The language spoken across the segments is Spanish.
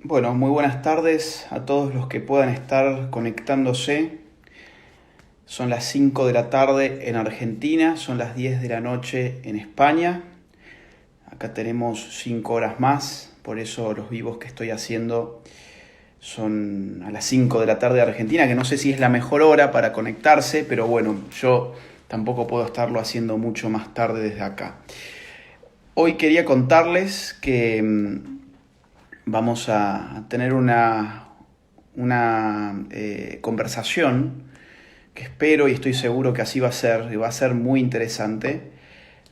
Bueno, muy buenas tardes a todos los que puedan estar conectándose. Son las 5 de la tarde en Argentina, son las 10 de la noche en España. Acá tenemos 5 horas más, por eso los vivos que estoy haciendo son a las 5 de la tarde de Argentina, que no sé si es la mejor hora para conectarse, pero bueno, yo tampoco puedo estarlo haciendo mucho más tarde desde acá. Hoy quería contarles que vamos a tener una conversación que espero y estoy seguro que así va a ser, y va a ser muy interesante,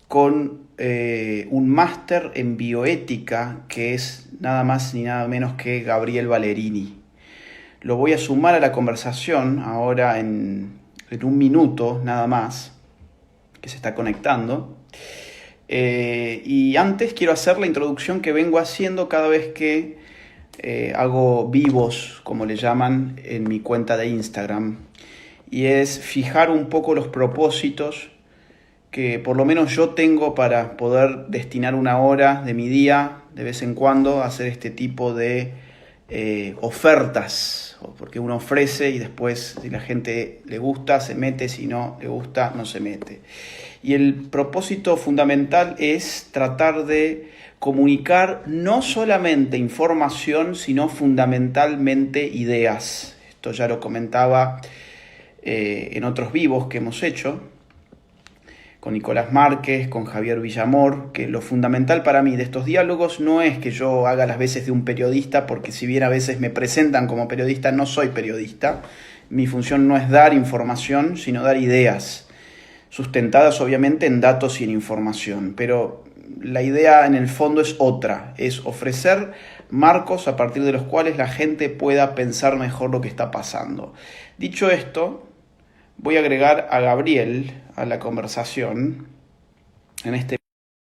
con un máster en bioética que es nada más ni nada menos que Gabriel Valerini. Lo voy a sumar a la conversación ahora en un minuto nada más, que se está conectando. Y antes quiero hacer la introducción que vengo haciendo cada vez que hago vivos, como le llaman, en mi cuenta de Instagram. Y es fijar un poco los propósitos que por lo menos yo tengo para poder destinar una hora de mi día de vez en cuando a hacer este tipo de ofertas, porque uno ofrece y después si la gente le gusta se mete, si no le gusta no se mete. Y el propósito fundamental es tratar de comunicar no solamente información, sino fundamentalmente ideas. Esto ya lo comentaba en otros vivos que hemos hecho, con Nicolás Márquez, con Javier Villamor, que lo fundamental para mí de estos diálogos no es que yo haga las veces de un periodista, porque si bien a veces me presentan como periodista, no soy periodista. Mi función no es dar información, sino dar ideas, sustentadas obviamente en datos y en información. Pero la idea en el fondo es otra, es ofrecer marcos a partir de los cuales la gente pueda pensar mejor lo que está pasando. Dicho esto, voy a agregar a Gabriel a la conversación en este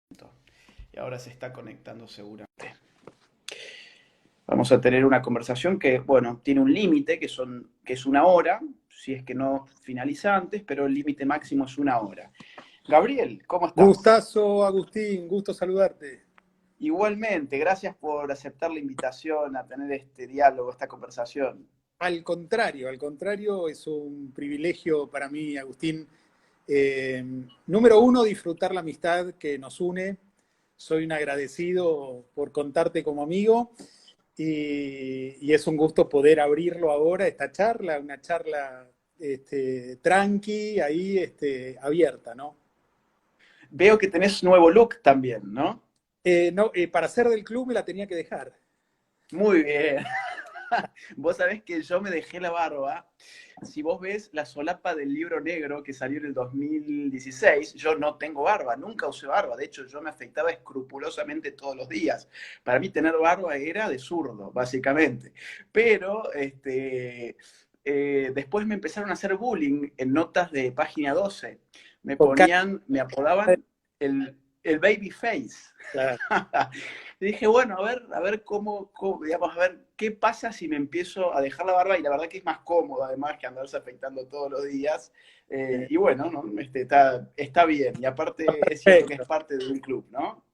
momento. Y ahora se está conectando seguramente. Vamos a tener una conversación que, bueno, tiene un límite, que es una hora, si es que no finaliza antes, pero el límite máximo es una hora. Gabriel, ¿cómo estás? Gustazo, Agustín, gusto saludarte. Igualmente, gracias por aceptar la invitación a tener este diálogo, esta conversación. Al contrario, es un privilegio para mí, Agustín. Eh, Número uno, disfrutar la amistad que nos une. Soy un agradecido por contarte como amigo y es un gusto poder abrirlo ahora, esta charla, una charla tranqui, ahí abierta, ¿no? Veo que tenés nuevo look también, ¿no? No, para ser del club me la tenía que dejar. Muy bien. Vos sabés que yo me dejé la barba. Si vos ves la solapa del libro negro que salió en el 2016, yo no tengo barba, nunca usé barba. De hecho, yo me afeitaba escrupulosamente todos los días. Para mí tener barba era de zurdo, básicamente. Pero después me empezaron a hacer bullying en notas de página 12. Con cara, Me apodaban el baby face. claro. Y dije, bueno, a ver digamos, a ver qué pasa si me empiezo a dejar la barba, y la verdad que es más cómodo además que andarse afeitando todos los días. Y bueno, ¿no? Está bien, y aparte es cierto que es Perfecto. parte de un club, ¿no?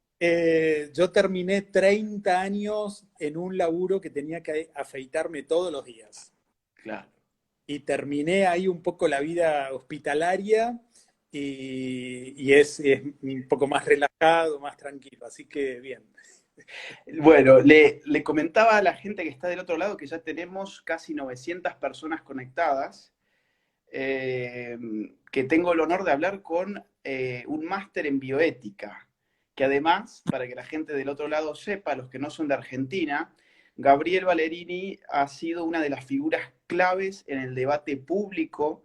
Yo terminé 30 años en un laburo que tenía que afeitarme todos los días. Claro. Y terminé ahí un poco la vida hospitalaria y es un poco más relajado, más tranquilo. Así que bien. Bueno, le comentaba a la gente que está del otro lado que ya tenemos casi 900 personas conectadas, eh, que tengo el honor de hablar con un máster en bioética, que además, para que la gente del otro lado sepa, los que no son de Argentina, Gabriel Valerini ha sido una de las figuras claves en el debate público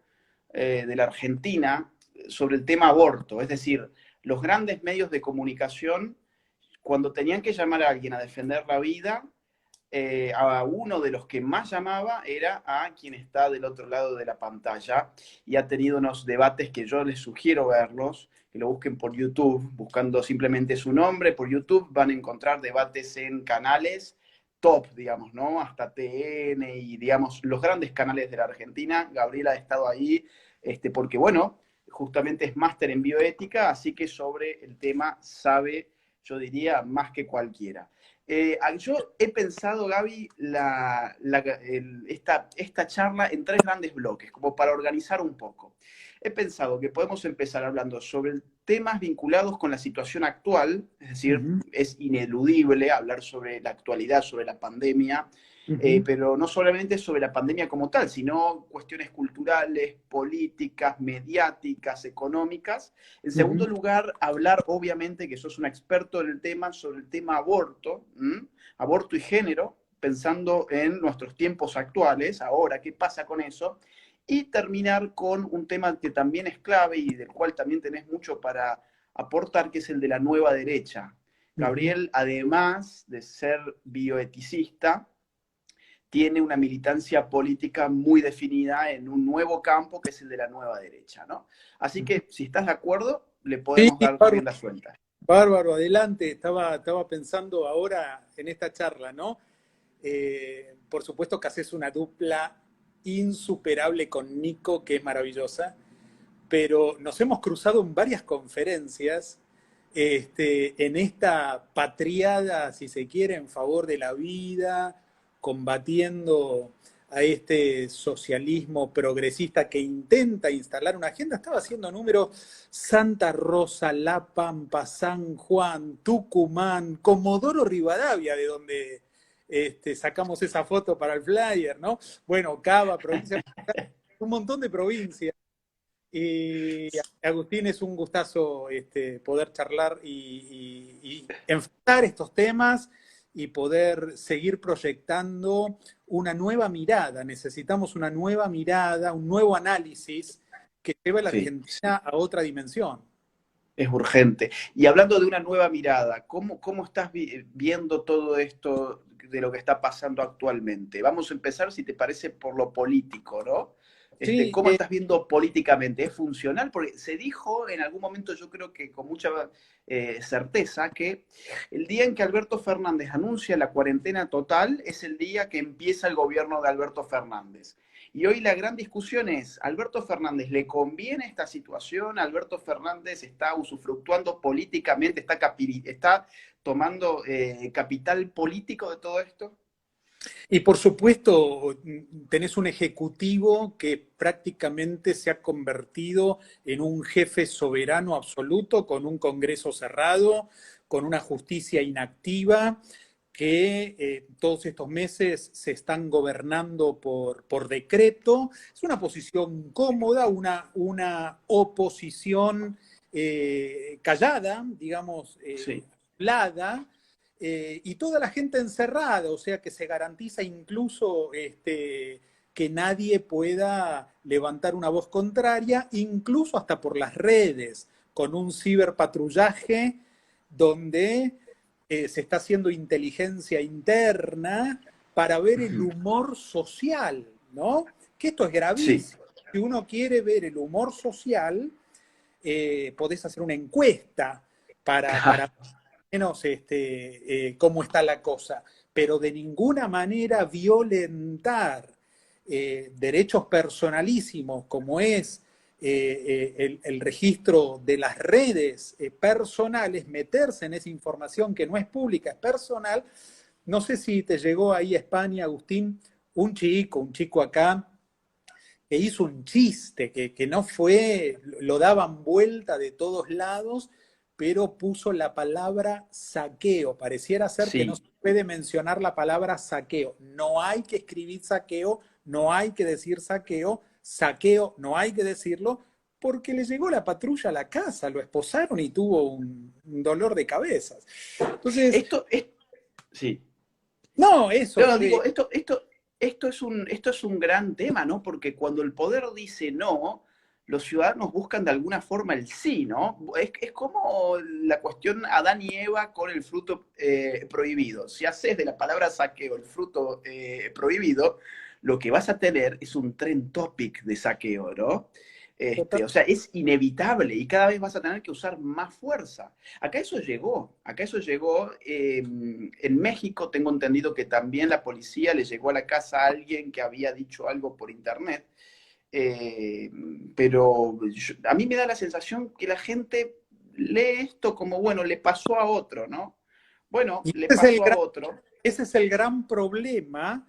de la Argentina sobre el tema aborto. Es decir, los grandes medios de comunicación, cuando tenían que llamar a alguien a defender la vida, a uno de los que más llamaba era a quien está del otro lado de la pantalla, y ha tenido unos debates que yo les sugiero verlos, que lo busquen por YouTube, buscando simplemente su nombre por YouTube, van a encontrar debates en canales top, digamos, ¿no? Hasta TN y, digamos, los grandes canales de la Argentina. Gabriela ha estado ahí, porque, bueno, justamente es máster en bioética, así que sobre el tema sabe, yo diría, más que cualquiera. Yo he pensado, Gaby, esta charla en tres grandes bloques, como para organizar un poco. He pensado que podemos empezar hablando sobre temas vinculados con la situación actual, es decir, Ujú, es ineludible hablar sobre la actualidad, sobre la pandemia, ujú, pero no solamente sobre la pandemia como tal, sino cuestiones culturales, políticas, mediáticas, económicas. En segundo ujú, lugar, hablar, obviamente, que sos un experto en el tema, sobre el tema aborto, ¿m? Aborto y género, pensando en nuestros tiempos actuales, ahora, ¿qué pasa con eso? Y terminar con un tema que también es clave y del cual también tenés mucho para aportar, que es el de la nueva derecha. ujú. Gabriel, además de ser bioeticista, tiene una militancia política muy definida en un nuevo campo que es el de la nueva derecha, ¿no? Así que, si estás de acuerdo, le Sí, podemos dar bárbaro, rienda suelta. bárbaro, adelante. Estaba pensando ahora en esta charla, ¿no? Por supuesto que haces una dupla insuperable con Nico, que es maravillosa, pero nos hemos cruzado en varias conferencias en esta patriada, si se quiere, en favor de la vida, combatiendo a este socialismo progresista que intenta instalar una agenda. Estaba haciendo números: Santa Rosa, La Pampa, San Juan, Tucumán, Comodoro Rivadavia, de donde sacamos esa foto para el flyer, ¿no? Bueno, Cava, provincia, un montón de provincias. Y Agustín, es un gustazo poder charlar y enfrentar estos temas y poder seguir proyectando una nueva mirada. Necesitamos una nueva mirada, un nuevo análisis que lleve a la Sí, Argentina a otra dimensión. es urgente. Y hablando de una nueva mirada, ¿cómo estás viendo todo esto de lo que está pasando actualmente? Vamos a empezar, si te parece, por lo político, ¿no? Sí, ¿Cómo estás viendo políticamente? ¿Es funcional? Porque se dijo en algún momento, yo creo que con mucha certeza, que el día en que Alberto Fernández anuncia la cuarentena total es el día que empieza el gobierno de Alberto Fernández. Y hoy la gran discusión es, ¿Alberto Fernández le conviene esta situación? ¿Alberto Fernández está usufructuando políticamente, está tomando capital político de todo esto? y por supuesto, tenés un ejecutivo que prácticamente se ha convertido en un jefe soberano absoluto, con un Congreso cerrado, con una justicia inactiva, que todos estos meses se están gobernando por decreto. Es una posición cómoda, una oposición callada, digamos, Sí. hablada, y toda la gente encerrada, o sea que se garantiza incluso que nadie pueda levantar una voz contraria, incluso hasta por las redes, con un ciberpatrullaje donde se está haciendo inteligencia interna para ver el Ujú. humor social, ¿no? Que esto es Sí. gravísimo. Si uno quiere ver el humor social, podés hacer una encuesta para menos cómo está la cosa, pero de ninguna manera violentar derechos personalísimos como es el registro de las redes personales, meterse en esa información que no es pública, es personal. No sé si te llegó ahí a España, Agustín, un chico acá, que hizo un chiste, que no fue, lo daban vuelta de todos lados, pero puso la palabra saqueo. Pareciera ser que no se Sí. puede mencionar la palabra saqueo. No hay que escribir saqueo, no hay que decir saqueo, saqueo no hay que decirlo, porque le llegó la patrulla a la casa, lo esposaron y tuvo un dolor de cabezas. Entonces, Esto es, sí. no, eso, No, digo, esto es un gran tema, ¿no? Porque cuando el poder dice no, los ciudadanos buscan de alguna forma el sí, ¿no? Es como la cuestión Adán y Eva con el fruto prohibido. Si haces de la palabra saqueo el fruto prohibido, lo que vas a tener es un trend topic de saqueo, ¿no? O sea, es inevitable y cada vez vas a tener que usar más fuerza. Acá eso llegó. En México tengo entendido que también la policía le llegó a la casa a alguien que había dicho algo por internet, eh, pero a mí me da la sensación que la gente lee esto como, bueno, le pasó a otro, ¿no? Bueno, Y le pasó a otro. ese es el gran problema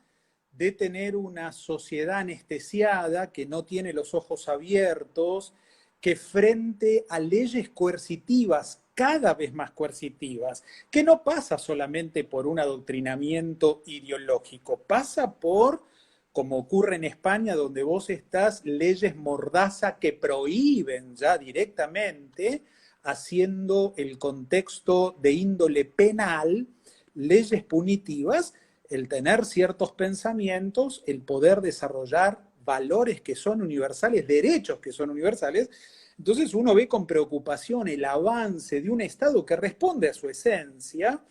de tener una sociedad anestesiada que no tiene los ojos abiertos, que frente a leyes coercitivas, cada vez más coercitivas, que no pasa solamente por un adoctrinamiento ideológico, pasa por, como ocurre en España, donde vos estás, leyes mordaza que prohíben ya directamente, haciendo el contexto de índole penal, leyes punitivas, el tener ciertos pensamientos, el poder desarrollar valores que son universales, derechos que son universales. Entonces uno ve con preocupación el avance de un Estado que responde a su esencia,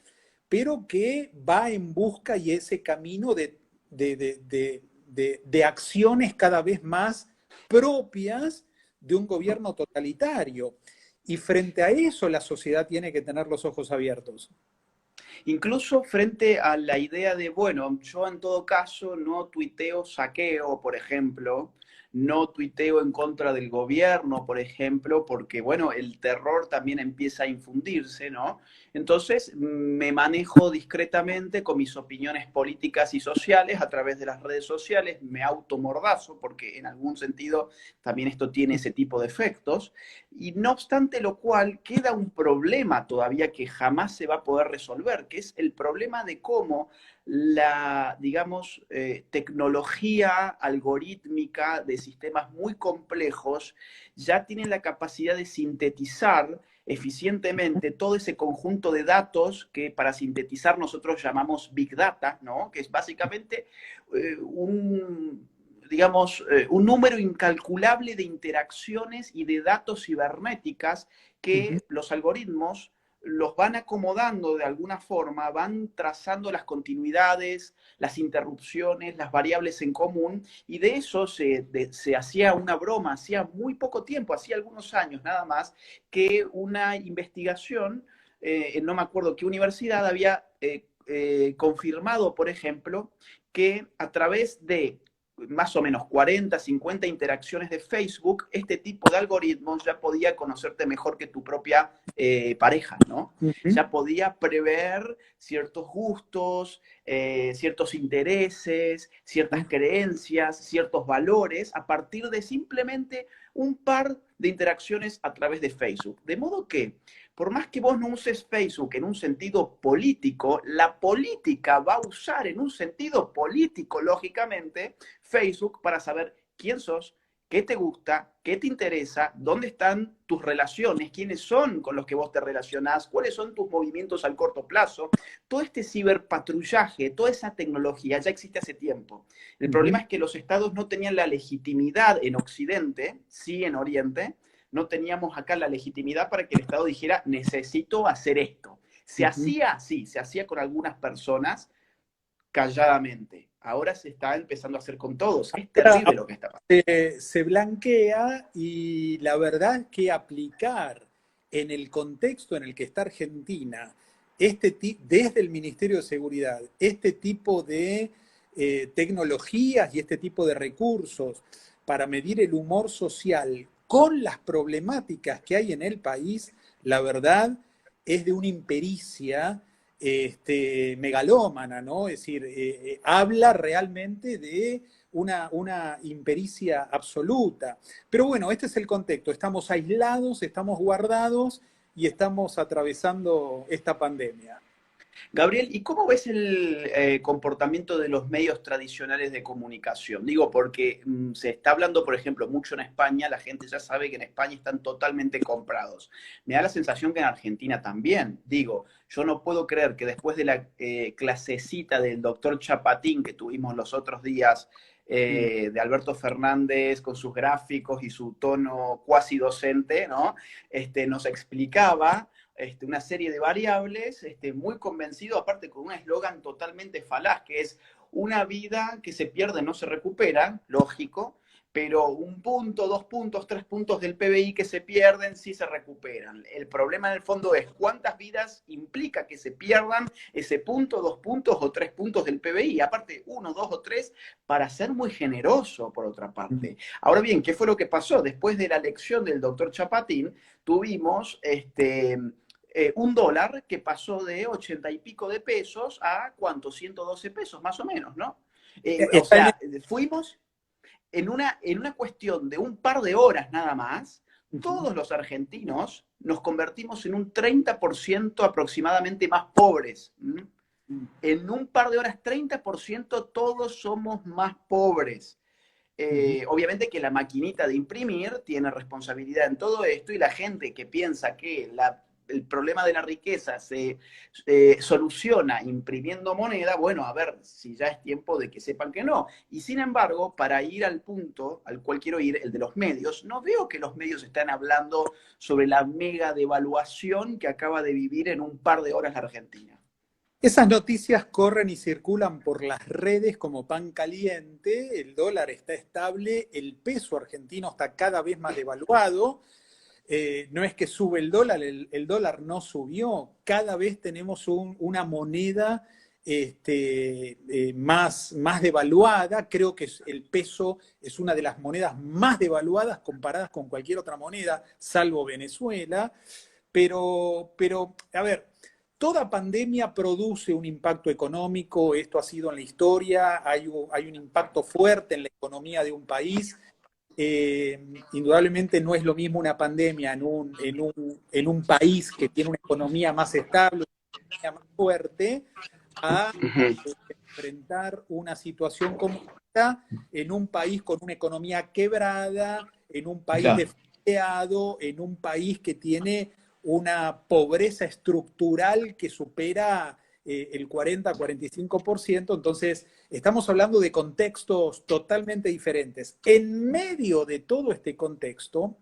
pero que va en busca y ese camino de acciones cada vez más propias de un gobierno totalitario. Y frente a eso la sociedad tiene que tener los ojos abiertos. Incluso frente a la idea de, bueno, yo en todo caso no tuiteo saqueo, por ejemplo, no tuiteo en contra del gobierno, por ejemplo, porque, bueno, el terror también empieza a infundirse, ¿no? Entonces me manejo discretamente con mis opiniones políticas y sociales a través de las redes sociales, me automordazo, porque en algún sentido también esto tiene ese tipo de efectos, y no obstante lo cual queda un problema todavía que jamás se va a poder resolver, que es el problema de cómo la, digamos, tecnología algorítmica de sistemas muy complejos ya tiene la capacidad de sintetizar eficientemente todo ese conjunto de datos que para sintetizar nosotros llamamos Big Data, ¿no? Que es básicamente un, digamos, un número incalculable de interacciones y de datos cibernéticas Uh -huh. que los algoritmos los van acomodando de alguna forma, van trazando las continuidades, las interrupciones, las variables en común, y de eso se hacía una broma, hacía muy poco tiempo, hacía algunos años nada más, que una investigación, no me acuerdo qué universidad, había confirmado, por ejemplo, que a través de más o menos 40, 50 interacciones de Facebook, este tipo de algoritmos ya podía conocerte mejor que tu propia pareja, ¿no? Uh -huh. Ya podía prever ciertos gustos, ciertos intereses, ciertas creencias, ciertos valores, a partir de simplemente un par de interacciones a través de Facebook. De modo que, por más que vos no uses Facebook en un sentido político, la política va a usar en un sentido político, lógicamente, Facebook para saber quién sos, qué te gusta, qué te interesa, dónde están tus relaciones, quiénes son con los que vos te relacionás, cuáles son tus movimientos al corto plazo. Todo este ciberpatrullaje, toda esa tecnología ya existe hace tiempo. El Uh problema -huh. es que los estados no tenían la legitimidad en Occidente, sí en Oriente, no teníamos acá la legitimidad para que el Estado dijera, necesito hacer esto. Se Uh -huh. hacía así, se hacía con algunas personas calladamente. Ahora se está empezando a hacer con todos. Es terrible lo que está pasando. Se blanquea y la verdad es que aplicar en el contexto en el que está Argentina, desde el Ministerio de Seguridad, este tipo de tecnologías y este tipo de recursos para medir el humor social con las problemáticas que hay en el país, la verdad es de una impericia megalómana, ¿no? Es decir, habla realmente de una impericia absoluta. Pero bueno, este es el contexto. Estamos aislados, estamos guardados y estamos atravesando esta pandemia. Gabriel, ¿y cómo ves el comportamiento de los medios tradicionales de comunicación? Digo, porque se está hablando, por ejemplo, mucho en España, la gente ya sabe que en España están totalmente comprados. Me da la sensación que en Argentina también. Digo, yo no puedo creer que después de la clasecita del doctor Chapatín que tuvimos los otros días, de Alberto Fernández con sus gráficos y su tono cuasi docente, ¿no? Nos explicaba una serie de variables, muy convencido, aparte con un eslogan totalmente falaz, que es una vida que se pierde no se recupera, lógico, pero un punto, 2 puntos, 3 puntos del PBI que se pierden sí se recuperan. El problema en el fondo es cuántas vidas implica que se pierdan ese punto, 2 puntos o 3 puntos del PBI. Aparte, 1, 2 o 3 para ser muy generoso, por otra parte. Ahora bien, ¿qué fue lo que pasó? Después de la elección del doctor Chapatín, tuvimos un dólar que pasó de 80 y pico de pesos a, ¿cuánto? 112 pesos, más o menos, ¿no? O Está en sea, fuimos en una cuestión de un par de horas nada más, Ujú. todos los argentinos nos convertimos en un 30% aproximadamente más pobres. ¿M? En un par de horas, 30% todos somos más pobres. Ujú. Obviamente que la maquinita de imprimir tiene responsabilidad en todo esto y la gente que piensa que el problema de la riqueza se soluciona imprimiendo moneda, bueno, a ver si ya es tiempo de que sepan que no. Y sin embargo, para ir al punto al cual quiero ir, el de los medios, no veo que los medios están hablando sobre la mega devaluación que acaba de vivir en un par de horas la Argentina. Esas noticias corren y circulan por las redes como pan caliente, el dólar está estable, el peso argentino está cada vez más devaluado. No es que sube el dólar, el dólar no subió, cada vez tenemos una moneda más devaluada. Creo que el peso es una de las monedas más devaluadas comparadas con cualquier otra moneda, salvo Venezuela. Pero, a ver, toda pandemia produce un impacto económico, esto ha sido en la historia, hay un impacto fuerte en la economía de un país. Indudablemente no es lo mismo una pandemia en un país que tiene una economía más estable, una economía más fuerte, a enfrentar una situación como esta en un país con una economía quebrada, en un país Claro. desfiliado, en un país que tiene una pobreza estructural que supera el 40-45%. Entonces, estamos hablando de contextos totalmente diferentes. En medio de todo este contexto,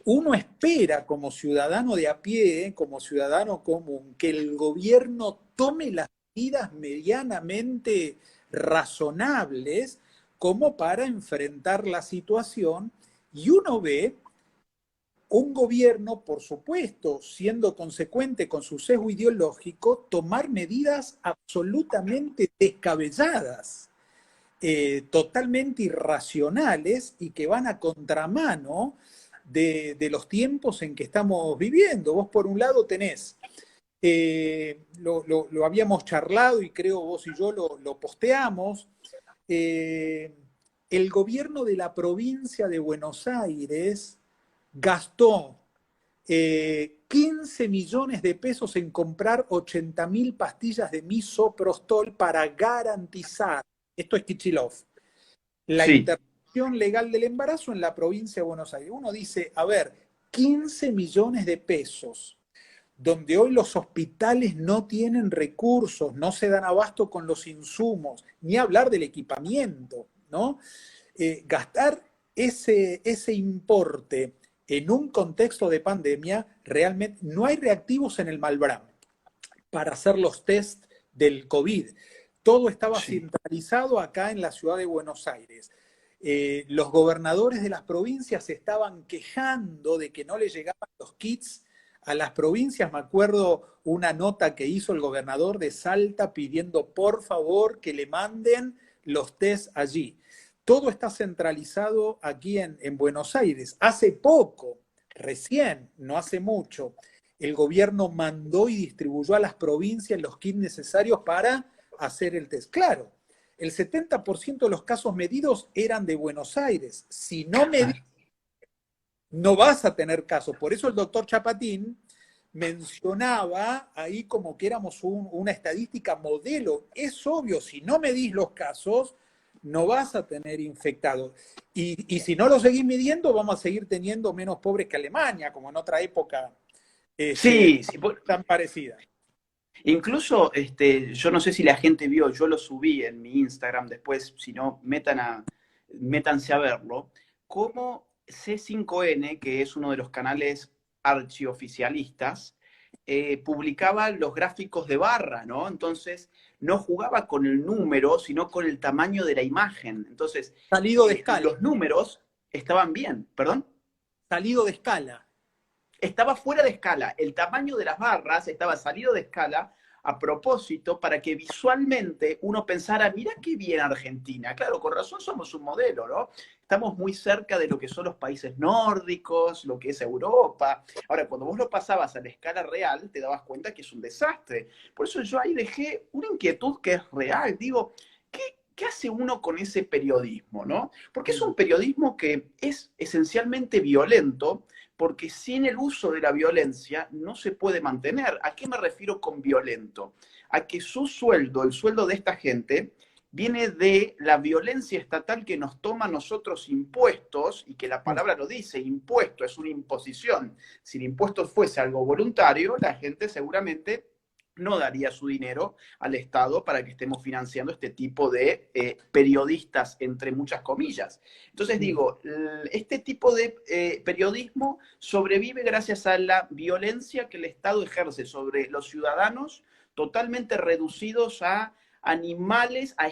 uno espera como ciudadano de a pie, como ciudadano común, que el gobierno tome las medidas medianamente razonables como para enfrentar la situación, y uno ve un gobierno, por supuesto, siendo consecuente con su sesgo ideológico, tomar medidas absolutamente descabelladas, totalmente irracionales y que van a contramano de los tiempos en que estamos viviendo. Vos por un lado tenés, lo habíamos charlado y creo vos y yo lo posteamos, eh, el gobierno de la provincia de Buenos Aires gastó 15 millones de pesos en comprar 80.000 pastillas de misoprostol para garantizar, esto es Kichilov, la Sí, interrupción legal del embarazo en la provincia de Buenos Aires. Uno dice, a ver, 15 millones de pesos, donde hoy los hospitales no tienen recursos, no se dan abasto con los insumos, ni hablar del equipamiento, ¿no? Gastar ese importe en un contexto de pandemia, realmente no hay reactivos en el Malbrán para hacer los test del COVID. Todo estaba sí. centralizado acá en la ciudad de Buenos Aires. Los gobernadores de las provincias se estaban quejando de que no le llegaban los kits a las provincias. Me acuerdo una nota que hizo el gobernador de Salta pidiendo por favor que le manden los test allí. Todo está centralizado aquí en Buenos Aires. Hace poco, recién, no hace mucho, el gobierno mandó y distribuyó a las provincias los kits necesarios para hacer el test. Claro, el 70% de los casos medidos eran de Buenos Aires. Si no medís, no vas a tener casos. Por eso el doctor Chapatín mencionaba ahí como que éramos una estadística modelo. Es obvio, si no medís los casos, no vas a tener infectados. Y si no lo seguís midiendo, vamos a seguir teniendo menos pobres que Alemania, como en otra época Sí, sí, tan parecida. incluso, yo no sé si la gente vio, yo lo subí en mi Instagram después, si no, métanse a verlo, cómo C5N, que es uno de los canales archioficialistas, publicaba los gráficos de barra, ¿no? Entonces, no jugaba con el número, sino con el tamaño de la imagen. Entonces, Salido de escala, los números estaban bien, ¿perdón? salido de escala. Estaba fuera de escala. El tamaño de las barras estaba salido de escala a propósito para que visualmente uno pensara, mira qué bien Argentina. Claro, con razón somos un modelo, ¿no? Estamos muy cerca de lo que son los países nórdicos, lo que es Europa. Ahora, cuando vos lo pasabas a la escala real, te dabas cuenta que es un desastre. Por eso yo ahí dejé una inquietud que es real. Digo, ¿qué hace uno con ese periodismo, no? Porque es un periodismo que es esencialmente violento, porque sin el uso de la violencia no se puede mantener. ¿A qué me refiero con violento? A que su sueldo, el sueldo de esta gente, viene de la violencia estatal que nos toma a nosotros impuestos, y que la palabra lo dice, impuesto es una imposición. Si el impuesto fuese algo voluntario, la gente seguramente no daría su dinero al Estado para que estemos financiando este tipo de periodistas, entre muchas comillas. Entonces digo, este tipo de periodismo sobrevive gracias a la violencia que el Estado ejerce sobre los ciudadanos, totalmente reducidos a animales, a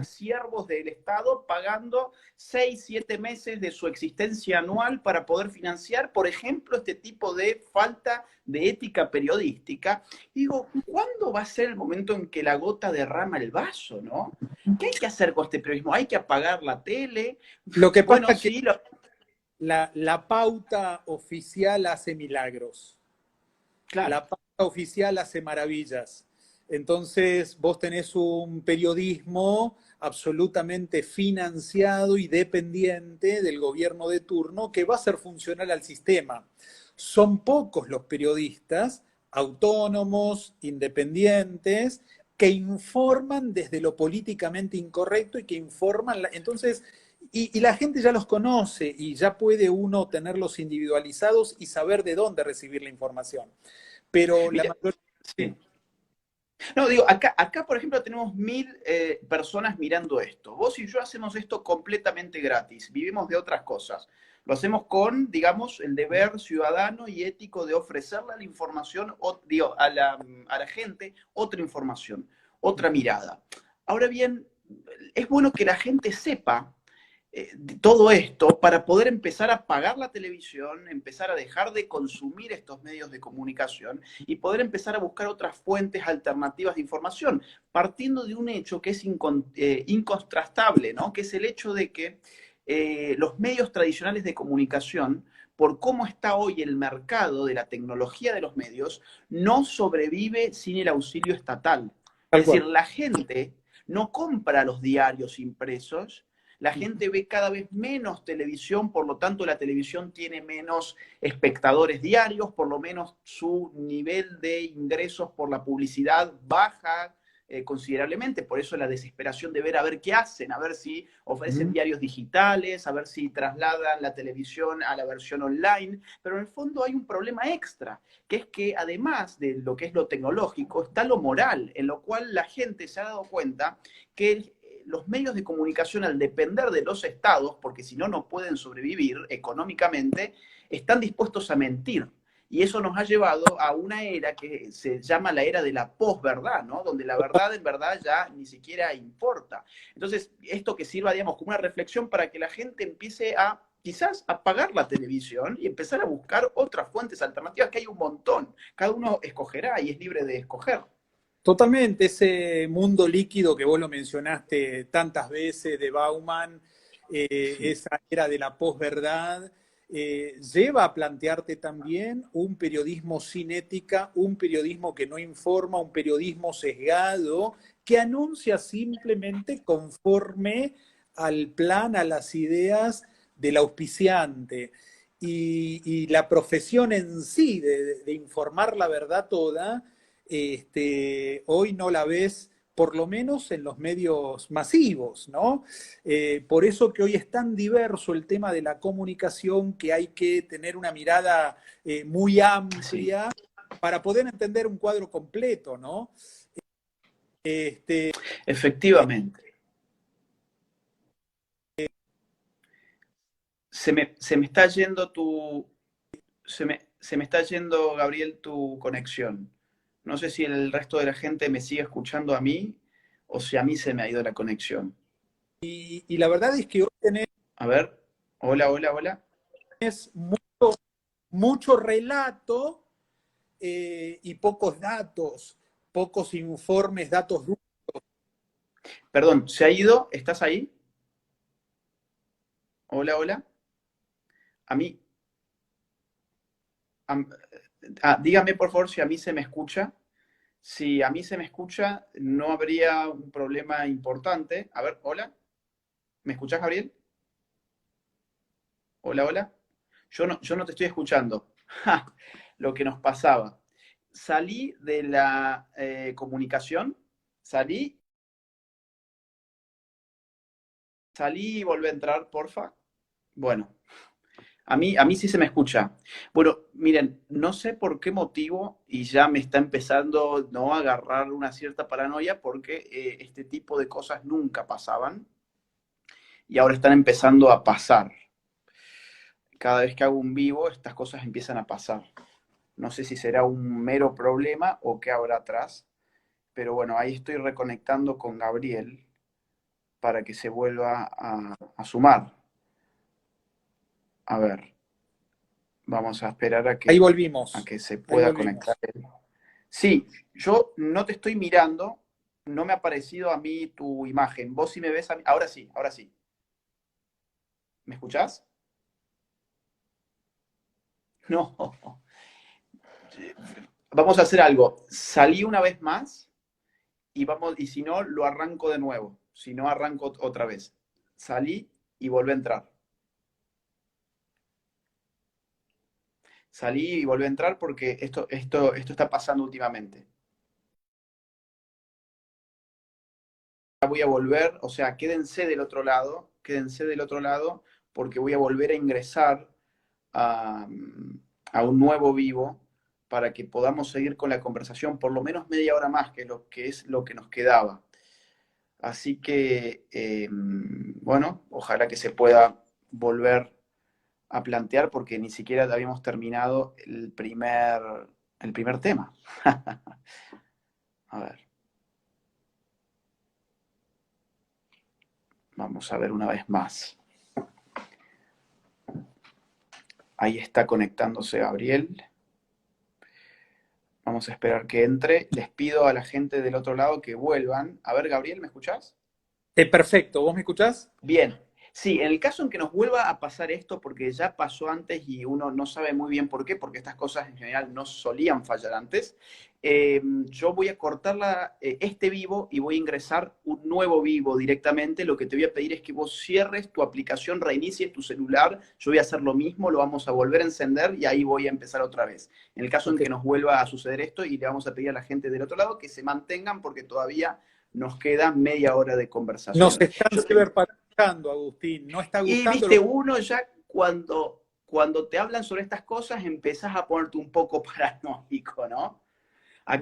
siervos del Estado, pagando 6, 7 meses de su existencia anual para poder financiar, por ejemplo, este tipo de falta de ética periodística. Y digo, ¿cuándo va a ser el momento en que la gota derrama el vaso, no? ¿Qué hay que hacer con este periodismo? ¿Hay que apagar la tele? Lo que pasa Bueno, es que sí, la pauta oficial hace milagros. claro. La pauta oficial hace maravillas. Entonces, vos tenés un periodismo absolutamente financiado y dependiente del gobierno de turno que va a ser funcional al sistema. Son pocos los periodistas autónomos, independientes, que informan desde lo políticamente incorrecto y que informan. Entonces, y la gente ya los conoce y ya puede uno tenerlos individualizados y saber de dónde recibir la información. Pero la Mira, mayoría, sí. No, digo, acá por ejemplo, tenemos 1000 personas mirando esto. Vos y yo hacemos esto completamente gratis. Vivimos de otras cosas. Lo hacemos con, digamos, el deber ciudadano y ético de ofrecerle la información, digo, a la gente otra información, otra mirada. Ahora bien, es bueno que la gente sepa todo esto para poder empezar a pagar la televisión, empezar a dejar de consumir estos medios de comunicación y poder empezar a buscar otras fuentes alternativas de información, partiendo de un hecho que es incontrastable, ¿no? Que es el hecho de que los medios tradicionales de comunicación, por cómo está hoy el mercado de la tecnología de los medios, no sobrevive sin el auxilio estatal. tal Es decir, cual. la gente no compra los diarios impresos, la gente ve cada vez menos televisión, por lo tanto la televisión tiene menos espectadores diarios, por lo menos su nivel de ingresos por la publicidad baja considerablemente, por eso la desesperación de ver a ver qué hacen, a ver si ofrecen diarios digitales, a ver si trasladan la televisión a la versión online, pero en el fondo hay un problema extra, que es que además de lo que es lo tecnológico, está lo moral, en lo cual la gente se ha dado cuenta que los medios de comunicación, al depender de los estados, porque si no, no pueden sobrevivir económicamente, están dispuestos a mentir. Y eso nos ha llevado a una era que se llama la era de la posverdad, ¿no? Donde la verdad en verdad ya ni siquiera importa. Entonces, esto que sirva, digamos, como una reflexión para que la gente empiece a quizás apagar la televisión y empezar a buscar otras fuentes alternativas, que hay un montón. Cada uno escogerá y es libre de escoger. Totalmente, ese mundo líquido que vos lo mencionaste tantas veces de Bauman, Sí, esa era de la posverdad, lleva a plantearte también un periodismo sin ética, un periodismo que no informa, un periodismo sesgado, que anuncia simplemente conforme al plan, a las ideas del auspiciante. Y la profesión en sí de informar la verdad toda, hoy no la ves, por lo menos en los medios masivos, ¿no? Por eso que hoy es tan diverso el tema de la comunicación que hay que tener una mirada muy sí, amplia para poder entender un cuadro completo, ¿no? Este, efectivamente. Se me está yendo se me está yendo, Gabriel, tu conexión. No sé si el resto de la gente me sigue escuchando a mí o si a mí se me ha ido la conexión. y la verdad es que hoy tenés A ver, hola, hola, hola. mucho, mucho relato y pocos datos, pocos informes, datos duros. Perdón, ¿se ha ido? ¿Estás ahí? Hola, hola. A mí, am- dígame por favor si a mí se me escucha. Si a mí se me escucha, no habría un problema importante. A ver, hola. ¿Me escuchás, Gabriel? Hola, hola. Yo no te estoy escuchando. Ja, lo que nos pasaba. Salí de la comunicación, salí, salí y volví a entrar, porfa. Bueno, a mí sí se me escucha. Bueno, miren, no sé por qué motivo y ya me está empezando no a agarrar una cierta paranoia porque este tipo de cosas nunca pasaban y ahora están empezando a pasar. Cada vez que hago un vivo, estas cosas empiezan a pasar. No sé si será un mero problema o qué habrá atrás, pero bueno, ahí estoy reconectando con Gabriel para que se vuelva a sumar. A ver, vamos a esperar Ahí a volvimos, que se ahí pueda conectar volvimos. él. Sí, yo no te estoy mirando, no me ha aparecido a mí tu imagen. Vos sí me ves a mí. Ahora sí, ahora sí. ¿Me escuchás? No. Vamos a hacer algo. Salí una vez más y vamos, y si no, lo arranco de nuevo. Si no, arranco otra vez. Salí y volví a entrar. Salí y volví a entrar porque esto está pasando últimamente. Voy a volver, o sea, quédense del otro lado, porque voy a volver a ingresar a, a un nuevo vivo para que podamos seguir con la conversación por lo menos media hora más, que es lo que nos quedaba. Así que, bueno, ojalá que se pueda volver a plantear porque ni siquiera habíamos terminado el primer tema. A ver, vamos a ver una vez más. Ahí está conectándose Gabriel. Vamos a esperar que entre. Les pido a la gente del otro lado que vuelvan. A ver, Gabriel, ¿me escuchás? Perfecto, ¿vos me escuchás? Bien. Sí, en el caso en que nos vuelva a pasar esto, porque ya pasó antes y uno no sabe muy bien por qué, porque estas cosas en general no solían fallar antes, yo voy a cortar este vivo y voy a ingresar un nuevo vivo directamente. Lo que te voy a pedir es que vos cierres tu aplicación, reinicies tu celular. Yo voy a hacer lo mismo, lo vamos a volver a encender y ahí voy a empezar otra vez. En el caso en Ok. que nos vuelva a suceder esto, y le vamos a pedir a la gente del otro lado que se mantengan porque todavía nos queda media hora de Nos conversación. están Yo te, ciberpatrulando, Agustín. No está y gustando viste, lo... uno ya cuando te hablan sobre estas cosas empezás a ponerte un poco paranoico, ¿no?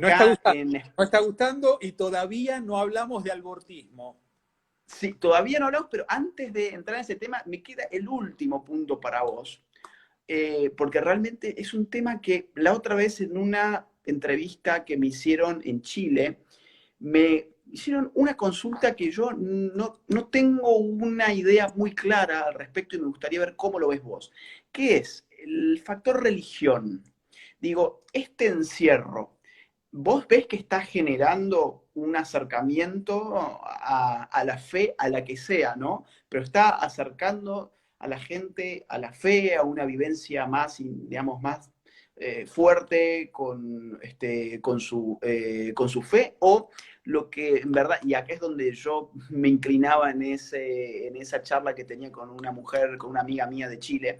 No está Acá gustando, no está gustando y todavía no hablamos de albortismo. sí, todavía no hablamos, pero antes de entrar en ese tema, me queda el último punto para vos, porque realmente es un tema que la otra vez en una entrevista que me hicieron en Chile, me hicieron una consulta que yo no tengo una idea muy clara al respecto y me gustaría ver cómo lo ves vos. ¿Qué es el factor religión? Digo, este encierro, ¿vos ves que está generando un acercamiento a la fe, a la que sea, ¿no? Pero está acercando a la gente a la fe, a una vivencia más, digamos, más fuerte con su fe, o lo que en verdad, y acá es donde yo me inclinaba en esa charla que tenía con una mujer, con una amiga mía de Chile,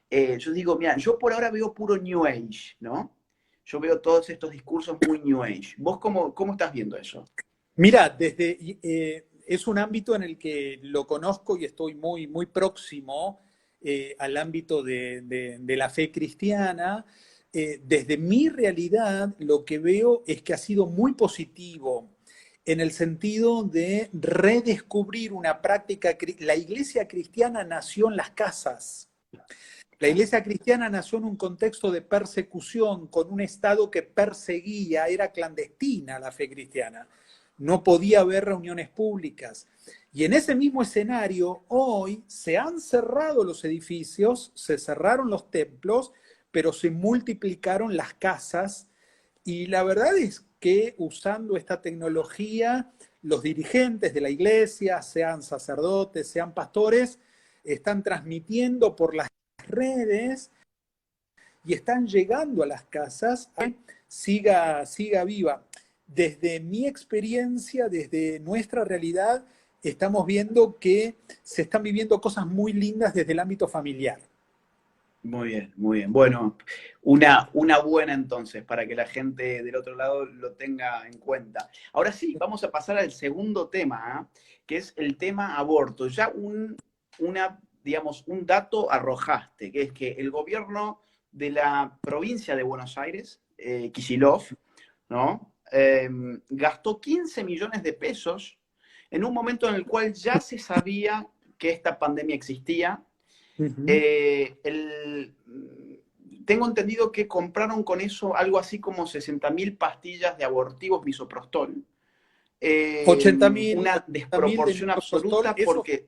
yo digo, mira, yo por ahora veo puro New Age, ¿no? Yo veo todos estos discursos muy New Age. ¿Vos cómo estás viendo eso? Mira, es un ámbito en el que lo conozco y estoy muy, muy próximo al ámbito de la fe cristiana. Desde mi realidad, lo que veo es que ha sido muy positivo en el sentido de redescubrir una práctica. La iglesia cristiana nació en las casas. La iglesia cristiana nació en un contexto de persecución, con un Estado que perseguía, era clandestina la fe cristiana. No podía haber reuniones públicas. Y en ese mismo escenario, hoy se han cerrado los edificios, se cerraron los templos, pero se multiplicaron las casas Y la verdad es que usando esta tecnología, los dirigentes de la iglesia, sean sacerdotes, sean pastores, están transmitiendo por las redes y están llegando a las casas a que siga viva. Desde mi experiencia, desde nuestra realidad, estamos viendo que se están viviendo cosas muy lindas desde el ámbito familiar. Muy bien, muy bien. Bueno, una buena entonces, para que la gente del otro lado lo tenga en cuenta. Ahora sí, vamos a pasar al segundo tema, ¿ah? Que es el tema aborto. Ya digamos, un dato arrojaste, que es que el gobierno de la provincia de Buenos Aires, Kicillof, ¿no? Gastó 15 millones de pesos en un momento en el cual ya se sabía que esta pandemia existía. Uh -huh. Tengo entendido que compraron con eso algo así como 60.000 pastillas de abortivos misoprostol. 80.000 Una 80.000 de desproporción misoprostol, absoluta eso. porque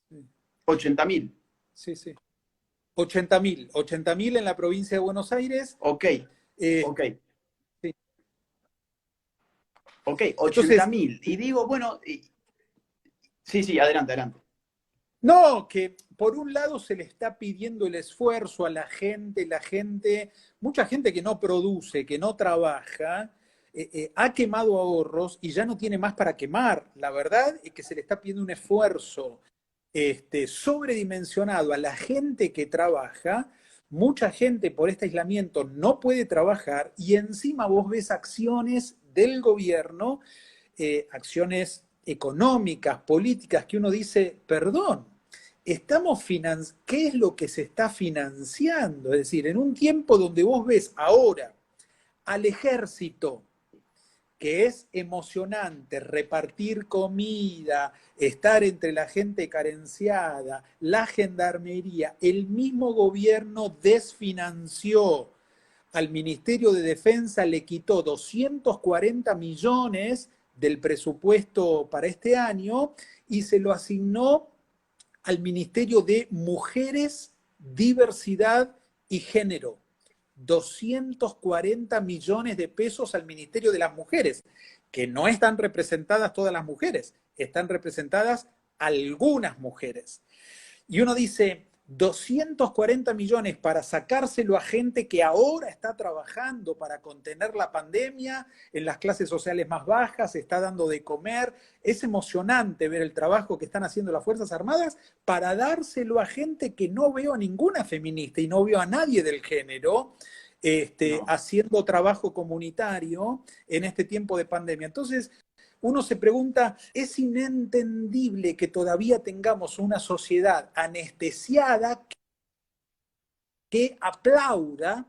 Sí, 80.000. sí, sí. 80.000 en la provincia de Buenos Aires. Ok, Eh, ok, sí. ok, ochenta Entonces, mil. Y digo, bueno, sí, sí, adelante, adelante. no, que por un lado se le está pidiendo el esfuerzo a la gente, mucha gente que no produce, que no trabaja, ha quemado ahorros y ya no tiene más para quemar. La verdad es que se le está pidiendo un esfuerzo sobredimensionado a la gente que trabaja. Mucha gente por este aislamiento no puede trabajar y encima vos ves acciones del gobierno, acciones económicas, políticas, que uno dice, perdón, ¿qué es lo que se está financiando? Es decir, en un tiempo donde vos ves ahora al ejército, que es emocionante, repartir comida, estar entre la gente carenciada, la gendarmería, el mismo gobierno desfinanció al Ministerio de Defensa, le quitó 240 millones del presupuesto para este año y se lo asignó al Ministerio de Mujeres, Diversidad y Género. 240 millones de pesos al Ministerio de las Mujeres, que no están representadas todas las mujeres, están representadas algunas mujeres. Y uno dice, 240 millones para sacárselo a gente que ahora está trabajando para contener la pandemia en las clases sociales más bajas, está dando de comer. Es emocionante ver el trabajo que están haciendo las Fuerzas Armadas para dárselo a gente que no veo a ninguna feminista y no veo a nadie del género No. haciendo trabajo comunitario en este tiempo de pandemia. Entonces, uno se pregunta, ¿es inentendible que todavía tengamos una sociedad anestesiada que aplauda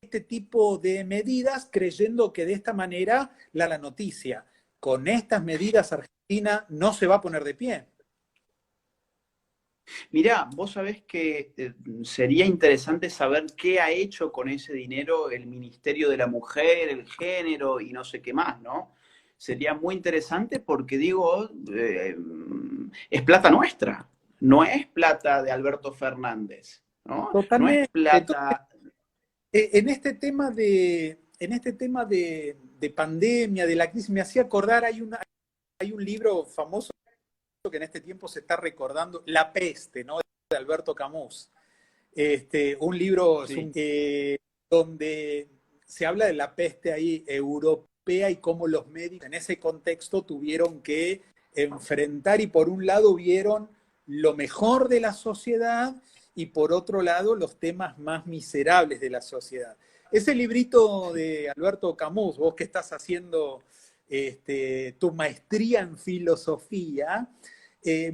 este tipo de medidas creyendo que de esta manera la noticia? Con estas medidas Argentina no se va a poner de pie. Mirá, vos sabés que sería interesante saber qué ha hecho con ese dinero el Ministerio de la Mujer, el Género y no sé qué más, ¿no? Sería muy interesante porque digo, es plata nuestra, no es plata de Alberto Fernández, ¿no? No es Totalmente. Entonces, plata. en este tema de pandemia, de la crisis, me hacía acordar, hay un libro famoso que en este tiempo se está recordando, La peste, ¿no? De Alberto Camus. Un libro Sí, donde se habla de la peste ahí europea y cómo los médicos en ese contexto tuvieron que enfrentar y por un lado vieron lo mejor de la sociedad y por otro lado los temas más miserables de la sociedad. Ese librito de Alberto Camus, vos que estás haciendo tu maestría en filosofía,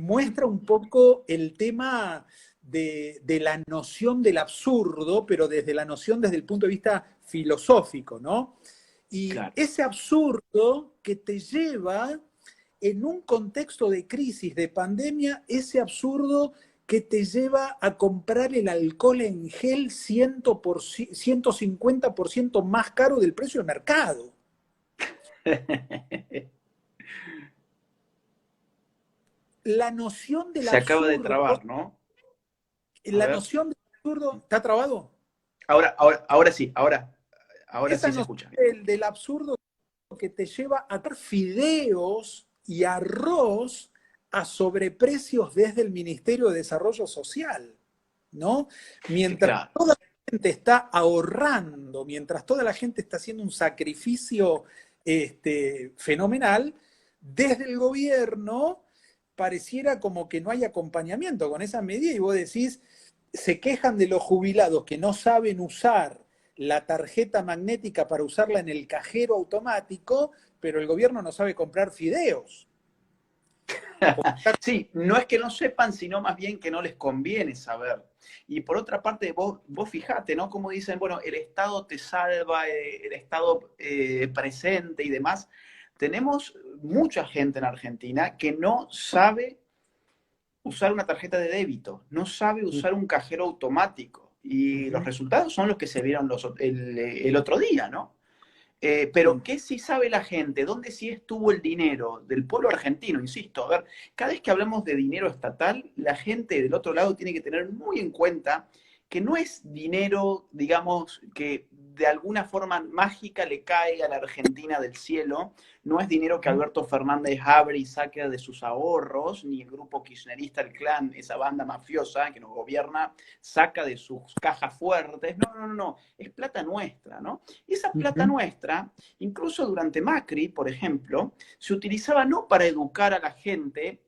muestra un poco el tema de la noción del absurdo, pero desde el punto de vista filosófico, ¿no? Y claro. ese absurdo que te lleva en un contexto de crisis, de pandemia, ese absurdo que te lleva a comprar el alcohol en gel 150% más caro del precio del mercado. La noción del Se acaba de absurdo, trabar, ¿no? A la ver. noción absurdo, ¿está trabado? Ahora sí, ahora Esa sí se noción escucha. del absurdo que te lleva a dar fideos y arroz a sobreprecios desde el Ministerio de Desarrollo Social, ¿no? Mientras Claro. toda la gente está ahorrando, mientras toda la gente está haciendo un sacrificio fenomenal, desde el gobierno pareciera como que no hay acompañamiento con esa medida y vos decís, se quejan de los jubilados que no saben usar la tarjeta magnética para usarla en el cajero automático, pero el gobierno no sabe comprar fideos. Sí, no es que no sepan, sino más bien que no les conviene saber. Y por otra parte, vos fijate, ¿no? Como dicen, bueno, el Estado te salva, el Estado presente y demás. Tenemos mucha gente en Argentina que no sabe usar una tarjeta de débito, no sabe usar un cajero automático. Y los resultados son los que se vieron el otro día, ¿no? Pero ¿qué sí sabe la gente? ¿Dónde sí estuvo el dinero del pueblo argentino? Insisto, a ver, cada vez que hablamos de dinero estatal, la gente del otro lado tiene que tener muy en cuenta que no es dinero, digamos, que de alguna forma mágica le cae a la Argentina del cielo, no es dinero que Alberto Fernández abre y saca de sus ahorros, ni el grupo kirchnerista, el clan, esa banda mafiosa que nos gobierna, saca de sus cajas fuertes. No, no, no, no, es plata nuestra, ¿no? Y esa plata nuestra, incluso durante Macri, por ejemplo, se utilizaba no para educar a la gente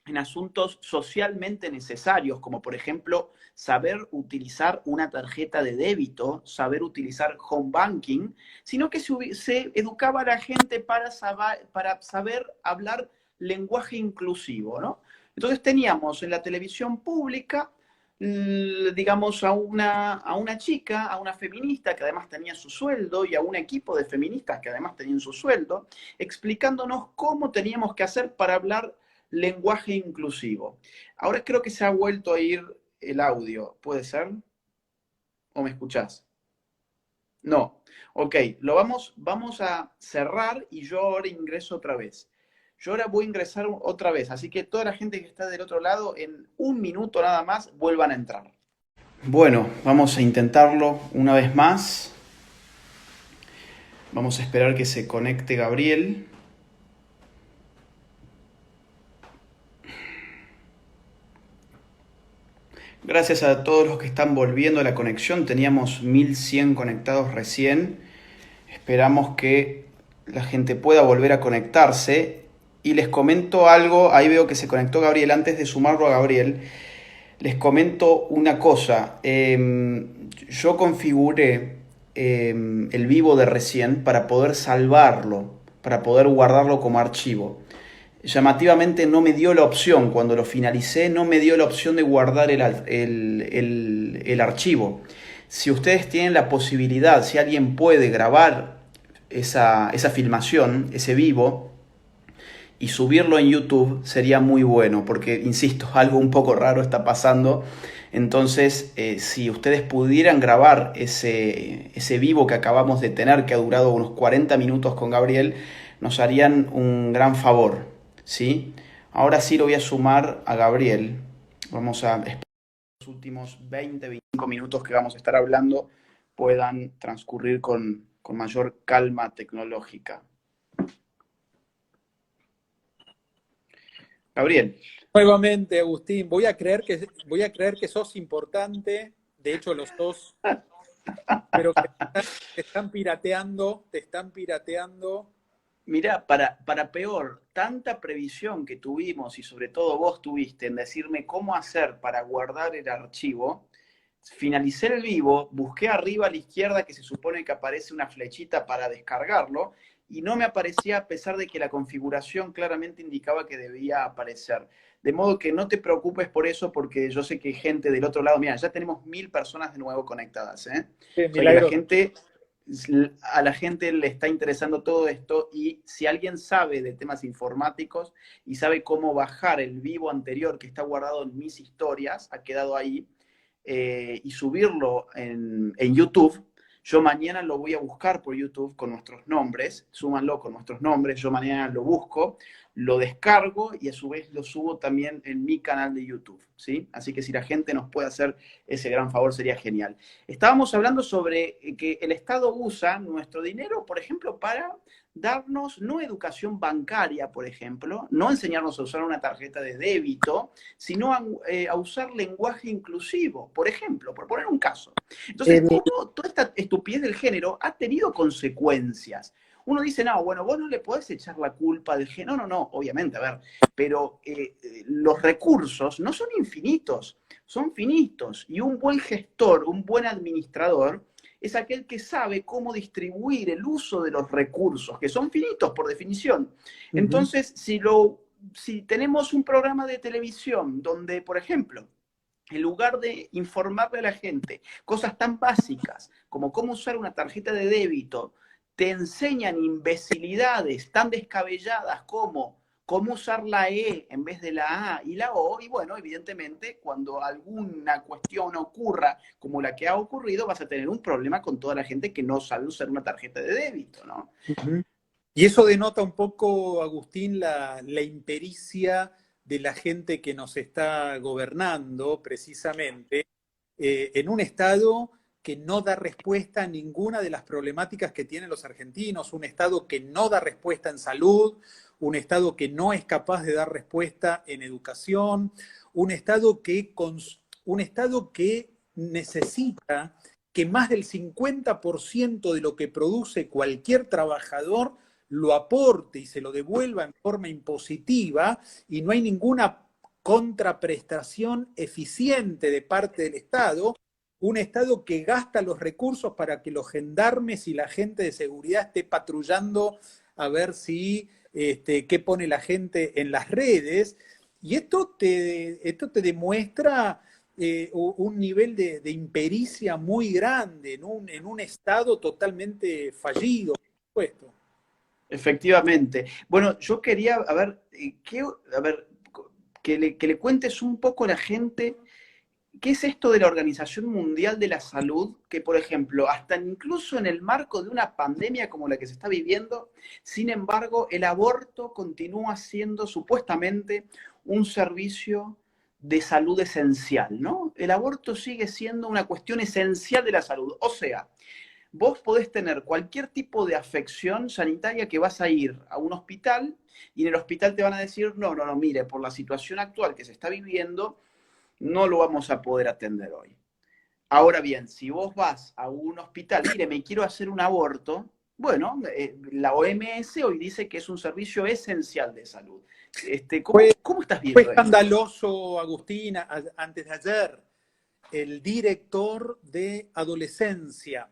en asuntos socialmente necesarios, como por ejemplo saber utilizar una tarjeta de débito, saber utilizar home banking, sino que se educaba a la gente para saber hablar lenguaje inclusivo, ¿no? Entonces teníamos en la televisión pública, digamos, a una chica, a una feminista que además tenía su sueldo y a un equipo de feministas que además tenían su sueldo, explicándonos cómo teníamos que hacer para hablar lenguaje inclusivo. Ahora creo que se ha vuelto a ir el audio, ¿puede ser? ¿O me escuchás? No. Ok, vamos a cerrar y yo ahora ingreso otra vez. Yo ahora voy a ingresar otra vez, así que toda la gente que está del otro lado, en un minuto nada más, vuelvan a entrar. Bueno, vamos a intentarlo una vez más. Vamos a esperar que se conecte Gabriel. Gracias a todos los que están volviendo a la conexión. Teníamos 1100 conectados recién. Esperamos que la gente pueda volver a conectarse. Y les comento algo. Ahí veo que se conectó Gabriel. Antes de sumarlo a Gabriel, les comento una cosa. Yo configuré el vivo de recién para poder salvarlo, para poder guardarlo como archivo. Llamativamente no me dio la opción, cuando lo finalicé, no me dio la opción de guardar el archivo. Si ustedes tienen la posibilidad, si alguien puede grabar esa filmación, ese vivo, y subirlo en YouTube, sería muy bueno, porque, insisto, algo un poco raro está pasando. Entonces, si ustedes pudieran grabar ese vivo que acabamos de tener, que ha durado unos 40 minutos con Gabriel, nos harían un gran favor, ¿sí? Ahora sí lo voy a sumar a Gabriel. Vamos a esperar que los últimos 20-25 minutos que vamos a estar hablando puedan transcurrir con mayor calma tecnológica. Gabriel. Nuevamente, Agustín, voy a creer que sos importante, de hecho lo sos, pero que te están pirateando, te están pirateando. Mirá, para peor, tanta previsión que tuvimos y sobre todo vos tuviste en decirme cómo hacer para guardar el archivo, finalicé el vivo, busqué arriba a la izquierda que se supone que aparece una flechita para descargarlo y no me aparecía a pesar de que la configuración claramente indicaba que debía aparecer. De modo que no te preocupes por eso porque yo sé que hay gente del otro lado, mira, ya tenemos 1000 personas de nuevo conectadas, ¿eh? O sea que Milagro. a la gente le está interesando todo esto y si alguien sabe de temas informáticos y sabe cómo bajar el vivo anterior que está guardado en mis historias, ha quedado ahí, y subirlo en YouTube, Yo mañana lo voy a buscar por YouTube con nuestros nombres, súmanlo con nuestros nombres, yo mañana lo busco, lo descargo y a su vez lo subo también en mi canal de YouTube, ¿sí? Así que si la gente nos puede hacer ese gran favor sería genial. Estábamos hablando sobre que el Estado usa nuestro dinero, por ejemplo, para darnos no educación bancaria, por ejemplo, no enseñarnos a usar una tarjeta de débito, sino a usar lenguaje inclusivo, por ejemplo, por poner un caso. Entonces, Eh, ¿cómo toda esta estupidez del género ha tenido consecuencias? Uno dice, no, bueno, vos no le podés echar la culpa del género. No, no, no, obviamente, a ver, pero los recursos no son infinitos, son finitos. Y un buen gestor, un buen administrador, es aquel que sabe cómo distribuir el uso de los recursos, que son finitos por definición. Ujú. Entonces, si tenemos un programa de televisión donde, por ejemplo, en lugar de informarle a la gente cosas tan básicas como cómo usar una tarjeta de débito, te enseñan imbecilidades tan descabelladas como cómo usar la E en vez de la A y la O, y bueno, evidentemente, cuando alguna cuestión ocurra como la que ha ocurrido, vas a tener un problema con toda la gente que no sabe usar una tarjeta de débito, ¿no? Ujú. Y eso denota un poco, Agustín, la impericia de la gente que nos está gobernando, precisamente, en un Estado que no da respuesta a ninguna de las problemáticas que tienen los argentinos, un Estado que no da respuesta en salud, un Estado que no es capaz de dar respuesta en educación, un Estado un Estado que necesita que más del 50% de lo que produce cualquier trabajador lo aporte y se lo devuelva en forma impositiva y no hay ninguna contraprestación eficiente de parte del Estado, un Estado que gasta los recursos para que los gendarmes y la gente de seguridad esté patrullando a ver si qué pone la gente en las redes. Y esto te demuestra un nivel de impericia muy grande en un Estado totalmente fallido, por supuesto. Efectivamente. Bueno, yo quería, a ver, a ver, que le cuentes un poco a la gente qué es esto de la Organización Mundial de la Salud, que por ejemplo, hasta incluso en el marco de una pandemia como la que se está viviendo, sin embargo, el aborto continúa siendo supuestamente un servicio de salud esencial, ¿no? El aborto sigue siendo una cuestión esencial de la salud. O sea, vos podés tener cualquier tipo de afección sanitaria que vas a ir a un hospital y en el hospital te van a decir, no, no, no, mire, por la situación actual que se está viviendo, no lo vamos a poder atender hoy. Ahora bien, si vos vas a un hospital, mire, me quiero hacer un aborto, bueno, la OMS hoy dice que es un servicio esencial de salud. Fue, ¿Cómo estás fue viendo esto? escandaloso, Agustín, antes de ayer, el director de adolescencia,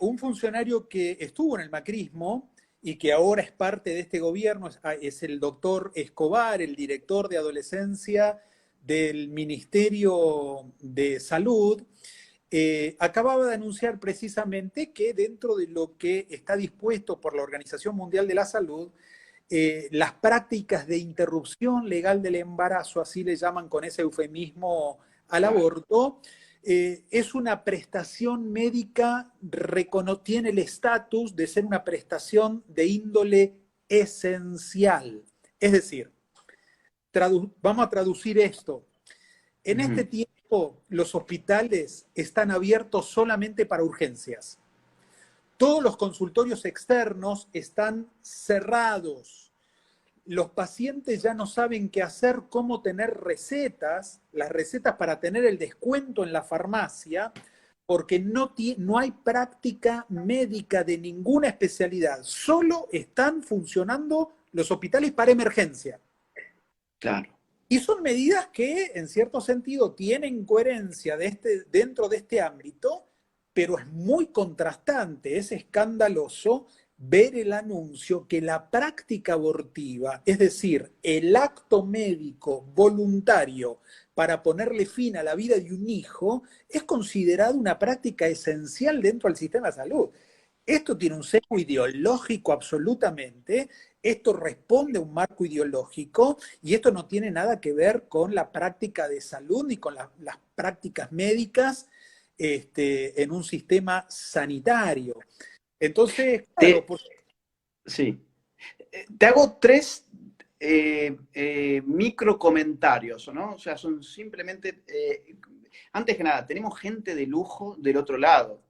un funcionario que estuvo en el macrismo y que ahora es parte de este gobierno, es el doctor Escobar, el director de adolescencia del Ministerio de Salud, acababa de anunciar precisamente que dentro de lo que está dispuesto por la Organización Mundial de la Salud, las prácticas de interrupción legal del embarazo, así le llaman con ese eufemismo al Claro, aborto, es una prestación médica, tiene el estatus de ser una prestación de índole esencial. Es decir, vamos a traducir esto. En este ujú, tiempo, los hospitales están abiertos solamente para urgencias. Todos los consultorios externos están cerrados. Los pacientes ya no saben qué hacer, cómo tener recetas, las recetas para tener el descuento en la farmacia, porque no hay práctica médica de ninguna especialidad. Solo están funcionando los hospitales para emergencia. claro. Y son medidas que, en cierto sentido, tienen coherencia dentro de este ámbito, pero es muy contrastante, es escandaloso ver el anuncio que la práctica abortiva, es decir, el acto médico voluntario para ponerle fin a la vida de un hijo, es considerado una práctica esencial dentro del sistema de salud. Esto tiene un sesgo ideológico absolutamente, esto responde a un marco ideológico y esto no tiene nada que ver con la práctica de salud ni con las prácticas médicas en un sistema sanitario. Entonces, claro, Te, sí. Te hago tres micro comentarios, ¿no? O sea, son simplemente... antes que nada, tenemos gente de lujo del otro lado.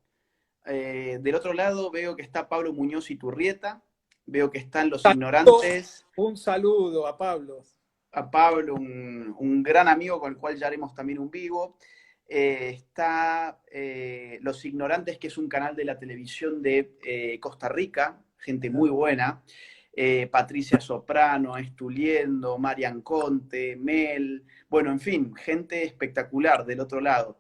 Del otro lado veo que está Pablo Muñoz y Turrieta, veo que están los ignorantes, un saludo a Pablo. a Pablo, un gran amigo con el cual ya haremos también un vivo. Está Los Ignorantes, que es un canal de la televisión de Costa Rica, gente muy buena. Patricia Soprano, Estuliendo, Marian Conte, Mel, bueno, en fin, gente espectacular del otro lado.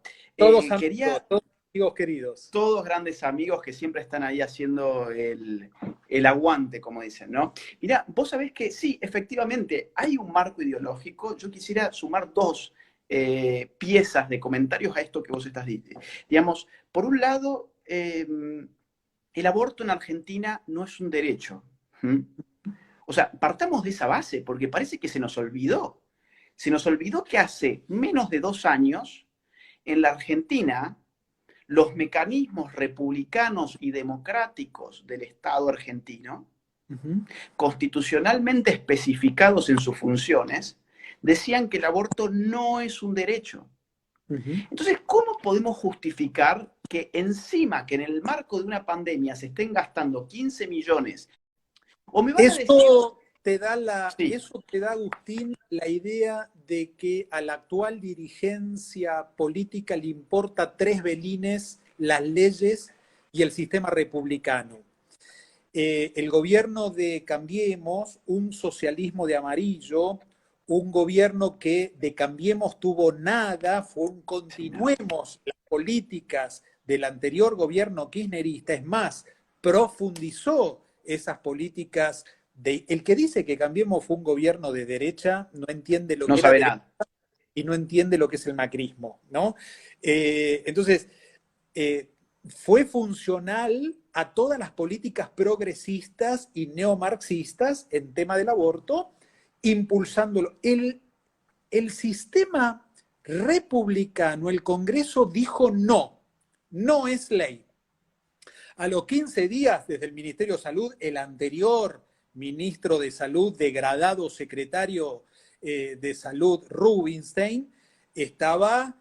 Quería Todos amigos queridos. todos grandes amigos que siempre están ahí haciendo el aguante, como dicen, ¿no? Mirá, vos sabés que sí, efectivamente, hay un marco ideológico. Yo quisiera sumar dos piezas de comentarios a esto que vos estás diciendo. Digamos, por un lado, el aborto en Argentina no es un derecho. ¿Mm? O sea, partamos de esa base, porque parece que se nos olvidó. Se nos olvidó que hace menos de 2 años, en la Argentina, los mecanismos republicanos y democráticos del Estado argentino, constitucionalmente especificados en sus funciones, decían que el aborto no es un derecho. Entonces, ¿cómo podemos justificar que encima, que en el marco de una pandemia se estén gastando 15 millones? O me van a decir... Sí. Eso te da, Agustín, la idea de que a la actual dirigencia política le importa tres velines las leyes y el sistema republicano. El gobierno de Cambiemos, un socialismo de amarillo, un gobierno que de Cambiemos tuvo nada, fue un continuemos las políticas del anterior gobierno kirchnerista, es más, profundizó esas políticas. El que dice que Cambiemos fue un gobierno de derecha no entiende lo No que era sabe derecha nada. y no entiende lo que es el macrismo, ¿no? Entonces, fue funcional a todas las políticas progresistas y neomarxistas en tema del aborto, impulsándolo. El sistema republicano, el Congreso dijo no, no es ley. A los 15 días, desde el Ministerio de Salud, el anterior ministro de Salud, degradado secretario de Salud, Rubinstein, estaba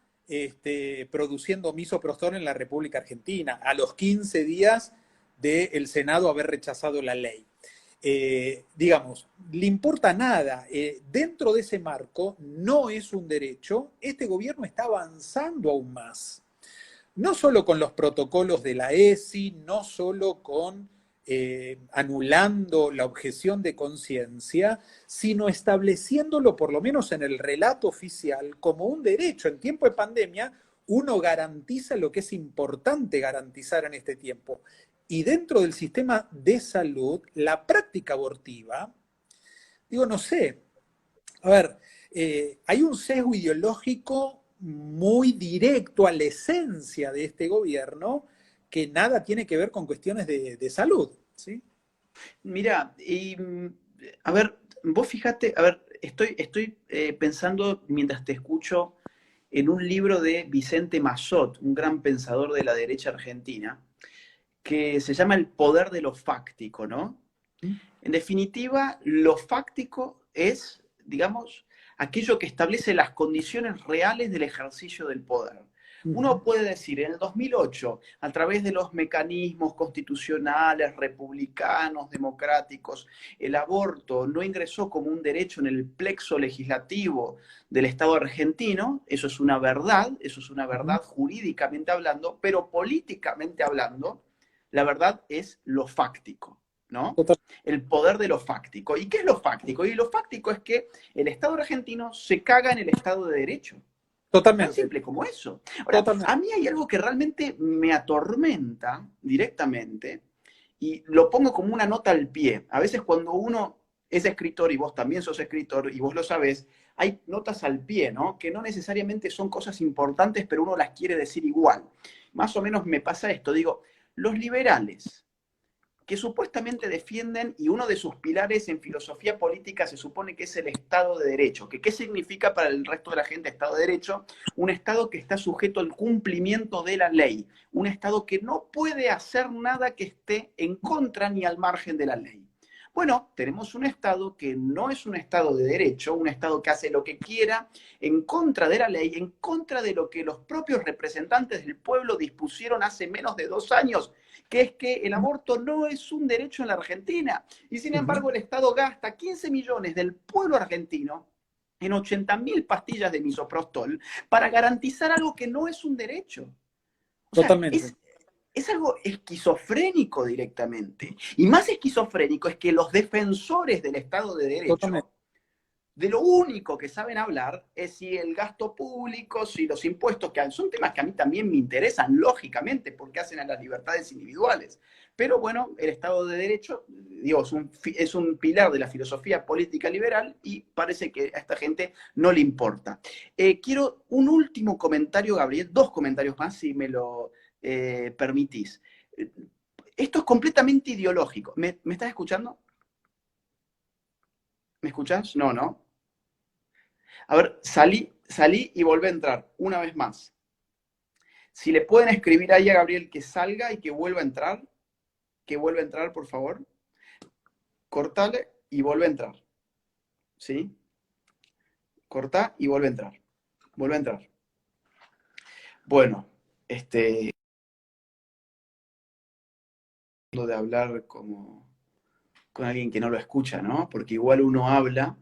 produciendo misoprostol en la República Argentina, a los 15 días del Senado haber rechazado la ley. Digamos, le importa nada. Dentro de ese marco, no es un derecho. Este gobierno está avanzando aún más. No solo con los protocolos de la ESI, no solo con anulando la objeción de conciencia, sino estableciéndolo, por lo menos en el relato oficial, como un derecho. En tiempo de pandemia, uno garantiza lo que es importante garantizar en este tiempo. Y dentro del sistema de salud, la práctica abortiva, digo, no sé, a ver, hay un sesgo ideológico muy directo a la esencia de este gobierno que nada tiene que ver con cuestiones de salud, ¿sí? Mira, a ver, vos fíjate, a ver, estoy pensando mientras te escucho en un libro de Vicente Massot, un gran pensador de la derecha argentina, que se llama El poder de lo fáctico, ¿no? En definitiva, lo fáctico es, digamos, aquello que establece las condiciones reales del ejercicio del poder. Uno puede decir, en el 2008, a través de los mecanismos constitucionales, republicanos, democráticos, el aborto no ingresó como un derecho en el plexo legislativo del Estado argentino. Eso es una verdad jurídicamente hablando, pero políticamente hablando, la verdad es lo fáctico, ¿no? Total. El poder de lo fáctico. ¿Y qué es lo fáctico? Y lo fáctico es que el Estado argentino se caga en el Estado de Derecho. Tan Totalmente. simple como eso. Ahora, Totalmente. a mí hay algo que realmente me atormenta directamente y lo pongo como una nota al pie. A veces cuando uno es escritor y vos también sos escritor y vos lo sabés, hay notas al pie, ¿no? Que no necesariamente son cosas importantes, pero uno las quiere decir igual. Más o menos me pasa esto. Digo, los liberales que supuestamente defienden, y uno de sus pilares en filosofía política se supone que es el Estado de Derecho. ¿Qué significa para el resto de la gente Estado de Derecho? Un Estado que está sujeto al cumplimiento de la ley, un Estado que no puede hacer nada que esté en contra ni al margen de la ley. Bueno, tenemos un Estado que no es un Estado de derecho, un Estado que hace lo que quiera en contra de la ley, en contra de lo que los propios representantes del pueblo dispusieron hace menos de 2 años, que es que el aborto no es un derecho en la Argentina. Y sin embargo, el Estado gasta 15 millones del pueblo argentino en 80.000 pastillas de misoprostol para garantizar algo que no es un derecho. O sea, Totalmente. es algo esquizofrénico directamente. Y más esquizofrénico es que los defensores del Estado de Totalmente. Derecho, de lo único que saben hablar es si el gasto público, si los impuestos, que son temas que a mí también me interesan, lógicamente, porque hacen a las libertades individuales. Pero bueno, el Estado de Derecho, digo, es un pilar de la filosofía política liberal y parece que a esta gente no le importa. Quiero un último comentario, Gabriel, 2 comentarios más, si me lo permitís. Esto es completamente ideológico. ¿Me estás escuchando? ¿Me escuchás? No, ¿no? A ver, salí y volví a entrar, una vez más. Si le pueden escribir ahí a Gabriel que salga y que vuelva a entrar, por favor. Cortale y vuelve a entrar. ¿Sí? Cortá y vuelve a entrar. Vuelve a entrar. Bueno, de hablar como con alguien que no lo escucha, ¿no? Porque igual uno habla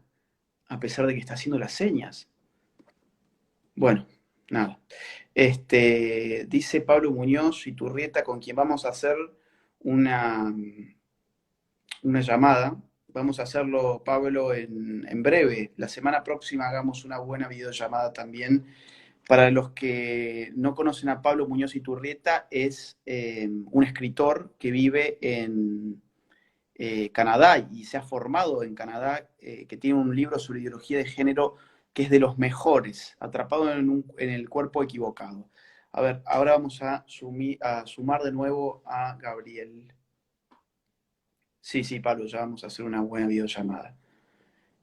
a pesar de que está haciendo las señas. Bueno, nada. Dice Pablo Muñoz y Turrieta, con quien vamos a hacer una, una llamada. Vamos a hacerlo, Pablo, en breve. La semana próxima hagamos una buena videollamada también. Para los que no conocen a Pablo Muñoz y Turrieta, es un escritor que vive en Canadá y se ha formado en Canadá, que tiene un libro sobre ideología de género que es de los mejores, Atrapado en el cuerpo equivocado. A ver, ahora vamos a sumar de nuevo a Gabriel. Sí, sí, Pablo, ya vamos a hacer una buena videollamada.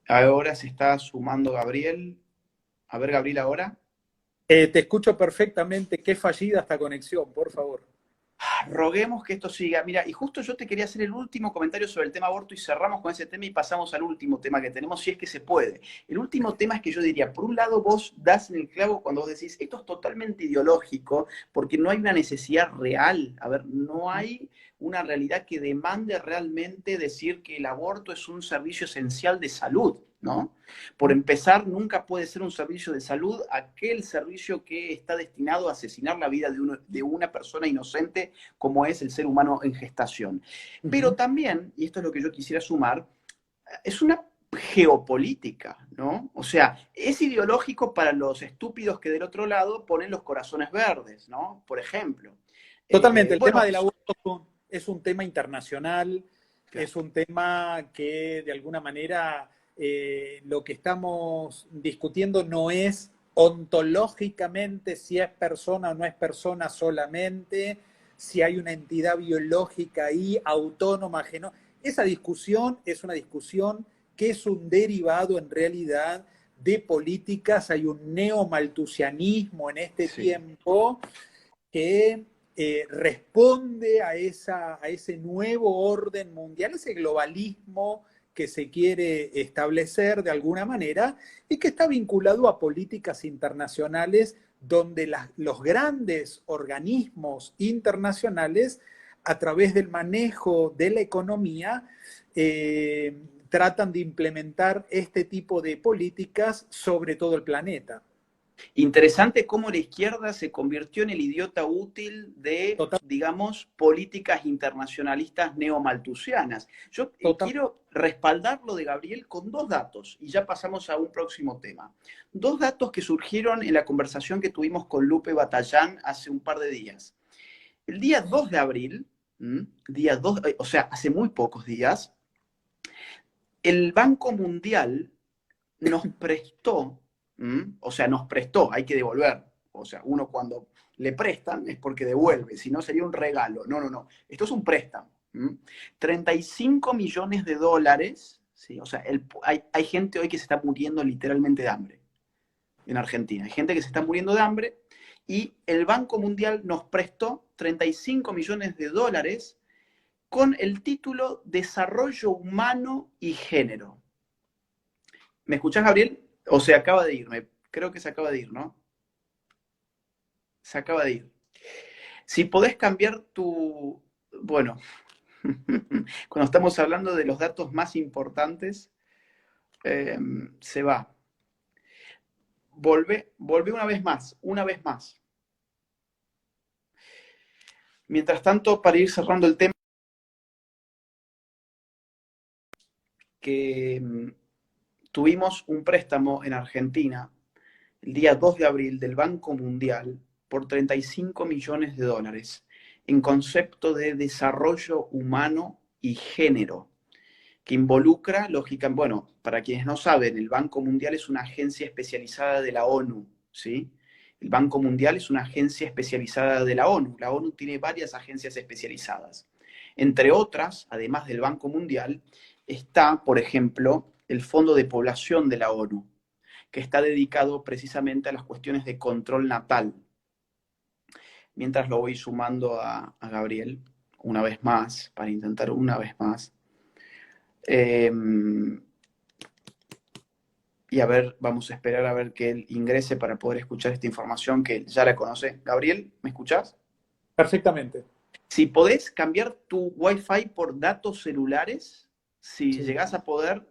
Ahora se está sumando Gabriel. A ver, Gabriel, ahora. Te escucho perfectamente. Qué fallida esta conexión, por favor. Roguemos que esto siga. Mira, y justo yo te quería hacer el último comentario sobre el tema aborto y cerramos con ese tema y pasamos al último tema que tenemos, si es que se puede. El último tema es que yo diría, por un lado vos das en el clavo cuando vos decís, esto es totalmente ideológico, porque no hay una necesidad real. A ver, no hay una realidad que demande realmente decir que el aborto es un servicio esencial de salud, ¿no? Por empezar, nunca puede ser un servicio de salud aquel servicio que está destinado a asesinar la vida de una persona inocente como es el ser humano en gestación. Pero también, y esto es lo que yo quisiera sumar, es una geopolítica, ¿no? O sea, es ideológico para los estúpidos que del otro lado ponen los corazones verdes, ¿no? Por ejemplo. Totalmente, el tema Bueno, del aborto es un tema internacional, claro. es un tema que de alguna manera lo que estamos discutiendo no es ontológicamente si es persona o no es persona solamente, si hay una entidad biológica ahí, autónoma, ajeno. Esa discusión es una discusión que es un derivado en realidad de políticas, hay un neomaltusianismo en este Sí. tiempo que responde a ese nuevo orden mundial, ese globalismo que se quiere establecer de alguna manera y que está vinculado a políticas internacionales donde los grandes organismos internacionales, a través del manejo de la economía, tratan de implementar este tipo de políticas sobre todo el planeta. Interesante cómo la izquierda se convirtió en el idiota útil de, Total, digamos, políticas internacionalistas neomalthusianas. Yo total. quiero respaldar lo de Gabriel con 2 datos y ya pasamos a un próximo tema. 2 datos que surgieron en la conversación que tuvimos con Lupe Batallán hace un par de días. El día 2 de abril, día 2, o sea, hace muy pocos días, el Banco Mundial nos prestó, o sea, nos prestó, hay que devolver. O sea, uno cuando le prestan es porque devuelve, si no sería un regalo. No, no, no. Esto es un préstamo. ¿Mm? 35 millones de dólares, ¿sí? O sea, hay gente hoy que se está muriendo literalmente de hambre en Argentina. Hay gente que se está muriendo de hambre y el Banco Mundial nos prestó 35 millones de dólares con el título Desarrollo Humano y Género. ¿Me escuchás, Gabriel? O se acaba de ir, creo que se acaba de ir, ¿no? Se acaba de ir. Si podés cambiar tu... Bueno, cuando estamos hablando de los datos más importantes, se va. Volvé una vez más. Mientras tanto, para ir cerrando el tema, que tuvimos un préstamo en Argentina el día 2 de abril del Banco Mundial por 35 millones de dólares en concepto de desarrollo humano y género, que involucra, lógica, bueno, para quienes no saben, el Banco Mundial es una agencia especializada de la ONU, ¿sí? El Banco Mundial es una agencia especializada de la ONU. La ONU tiene varias agencias especializadas. Entre otras, además del Banco Mundial, está, por ejemplo, el Fondo de Población de la ONU, que está dedicado precisamente a las cuestiones de control natal. Mientras lo voy sumando a Gabriel, una vez más, para intentar una vez más. Y a ver, vamos a esperar a ver que él ingrese para poder escuchar esta información que ya la conoce. Gabriel, ¿me escuchás? Perfectamente. Si podés cambiar tu Wi-Fi por datos celulares, si Sí. llegás a poder,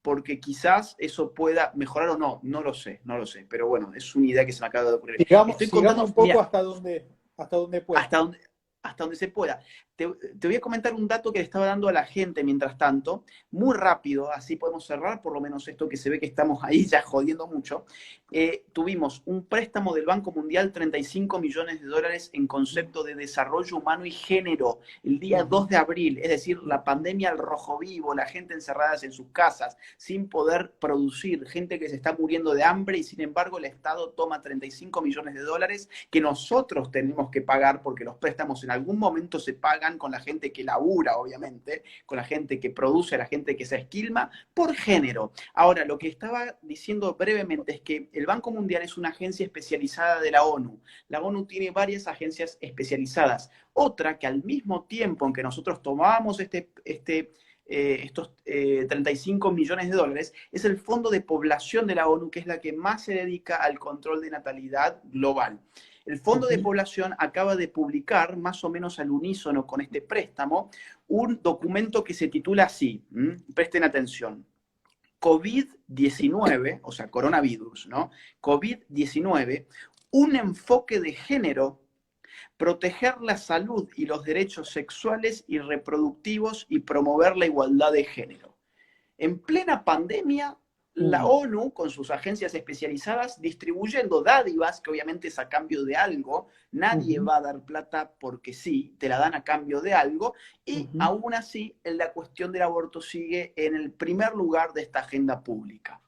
porque quizás eso pueda mejorar o no, no lo sé, pero bueno, es una idea que se me acaba de ocurrir. Estoy Sigamos un contando, poco mira, hasta donde pueda. hasta donde, hasta donde se pueda. Te voy a comentar un dato que le estaba dando a la gente mientras tanto, muy rápido, así podemos cerrar por lo menos esto que se ve que estamos ahí ya jodiendo mucho. Tuvimos un préstamo del Banco Mundial, 35 millones de dólares en concepto de desarrollo humano y género, el día 2 de abril, es decir, la pandemia al rojo vivo, la gente encerradas en sus casas, sin poder producir, gente que se está muriendo de hambre y sin embargo el Estado toma 35 millones de dólares que nosotros tenemos que pagar porque los préstamos en algún momento se pagan con la gente que labura, obviamente, con la gente que produce, la gente que se esquilma, por género. Ahora, lo que estaba diciendo brevemente es que el Banco Mundial es una agencia especializada de la ONU. La ONU tiene varias agencias especializadas. Otra que al mismo tiempo en que nosotros tomábamos estos 35 millones de dólares, es el Fondo de Población de la ONU, que es la que más se dedica al control de natalidad global. El Fondo de Población acaba de publicar, más o menos al unísono con este préstamo, un documento que se titula así, presten atención, COVID-19, o sea, coronavirus, ¿no? COVID-19, un enfoque de género, proteger la salud y los derechos sexuales y reproductivos y promover la igualdad de género. En plena pandemia, la ONU, con sus agencias especializadas, distribuyendo dádivas, que obviamente es a cambio de algo, nadie va a dar plata porque sí, te la dan a cambio de algo, y aún así la cuestión del aborto sigue en el primer lugar de esta agenda pública.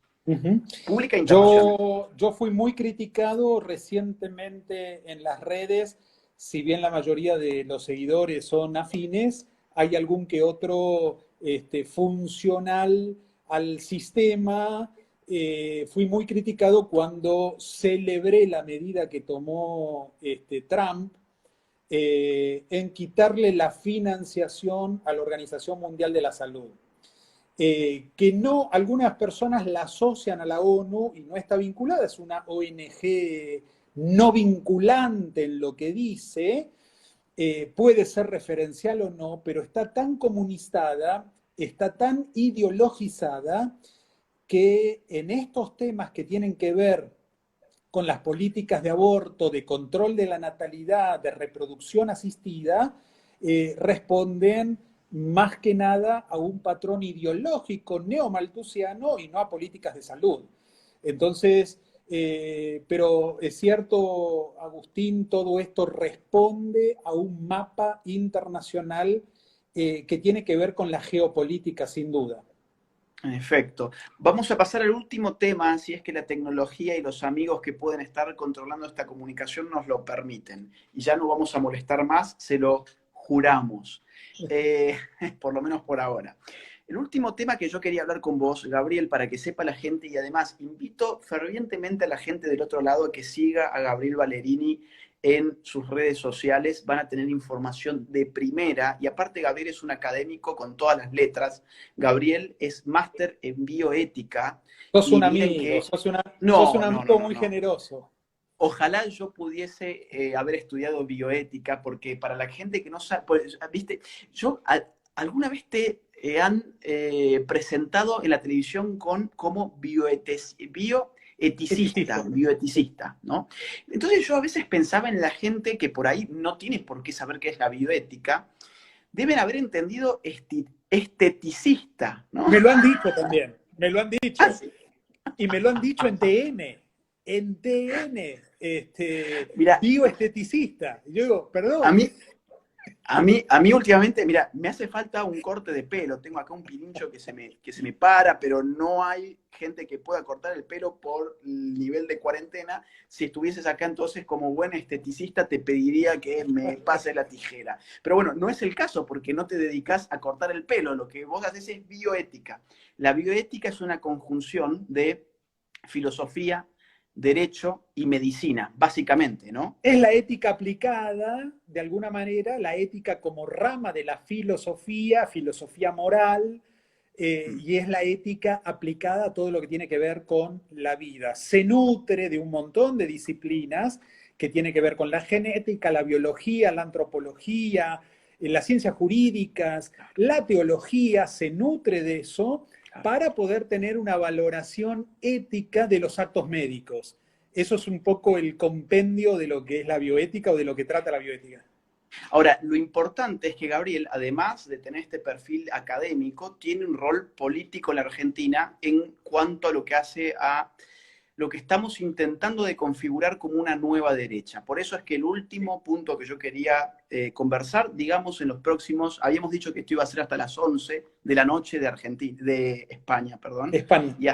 Pública e internacional. Yo fui muy criticado recientemente en las redes, si bien la mayoría de los seguidores son afines, hay algún que otro funcional al sistema. Fui muy criticado cuando celebré la medida que tomó Trump en quitarle la financiación a la Organización Mundial de la Salud. Que no, algunas personas la asocian a la ONU y no está vinculada, es una ONG no vinculante en lo que dice, puede ser referencial o no, pero está tan comunizada, está tan ideologizada, que en estos temas que tienen que ver con las políticas de aborto, de control de la natalidad, de reproducción asistida, responden más que nada a un patrón ideológico neomalthusiano y no a políticas de salud. Entonces, pero es cierto, Agustín, todo esto responde a un mapa internacional que tiene que ver con la geopolítica, sin duda. En efecto. Vamos a pasar al último tema, si es que la tecnología y los amigos que pueden estar controlando esta comunicación nos lo permiten. Y ya no vamos a molestar más, se lo juramos. Por lo menos por ahora. El último tema que yo quería hablar con vos, Gabriel, para que sepa la gente, y además invito fervientemente a la gente del otro lado a que siga a Gabriel Ballerini en sus redes sociales, van a tener información de primera, y aparte Gabriel es un académico con todas las letras, Gabriel es máster en bioética, Sos y un miren amigo, que, sos un no, no, no, amigo no, muy no, generoso. ojalá yo pudiese haber estudiado bioética, porque para la gente que no sabe, pues, viste, alguna vez te han presentado en la televisión como bioeticista, Eticista. bioeticista, ¿no? Entonces yo a veces pensaba en la gente que por ahí no tiene por qué saber qué es la bioética, deben haber entendido esteticista, ¿no? Me lo han dicho también, me lo han dicho. Así. Y me lo han dicho en TN, Mira, bioesteticista. Y yo digo, a perdón. mí, a mí últimamente, mira, me hace falta un corte de pelo. Tengo acá un pirincho que se me para, pero no hay gente que pueda cortar el pelo por el nivel de cuarentena. Si estuvieses acá entonces como buen esteticista, te pediría que me pase la tijera. Pero bueno, no es el caso porque no te dedicas a cortar el pelo. Lo que vos haces es bioética. La bioética es una conjunción de filosofía, derecho y medicina, básicamente, ¿no? Es la ética aplicada, de alguna manera, la ética como rama de la filosofía, filosofía moral, y es la ética aplicada a todo lo que tiene que ver con la vida. Se nutre de un montón de disciplinas que tiene que ver con la genética, la biología, la antropología, las ciencias jurídicas, la teología, se nutre de eso para poder tener una valoración ética de los actos médicos. Eso es un poco el compendio de lo que es la bioética o de lo que trata la bioética. Ahora, lo importante es que Gabriel, además de tener este perfil académico, tiene un rol político en la Argentina en cuanto a lo que hace a lo que estamos intentando de configurar como una nueva derecha. Por eso es que el último punto que yo quería conversar, digamos, en los próximos, habíamos dicho que esto iba a ser hasta las 11 de la noche de Argentina, de España, perdón, España. y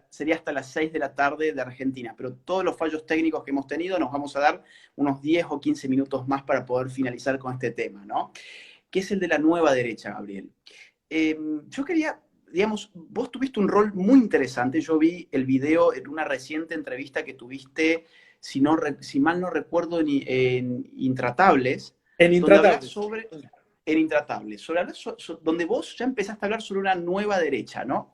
sería hasta las 6 de la tarde de Argentina. Pero todos los fallos técnicos que hemos tenido nos vamos a dar unos 10 o 15 minutos más para poder finalizar con este tema, ¿no? Que es el de la nueva derecha, Gabriel. Yo quería, digamos, vos tuviste un rol muy interesante. Yo vi el video en una reciente entrevista que tuviste, si mal no recuerdo, en Intratables, En donde hablas Intratables. sobre, en Intratables, donde vos ya empezaste a hablar sobre una nueva derecha, ¿no?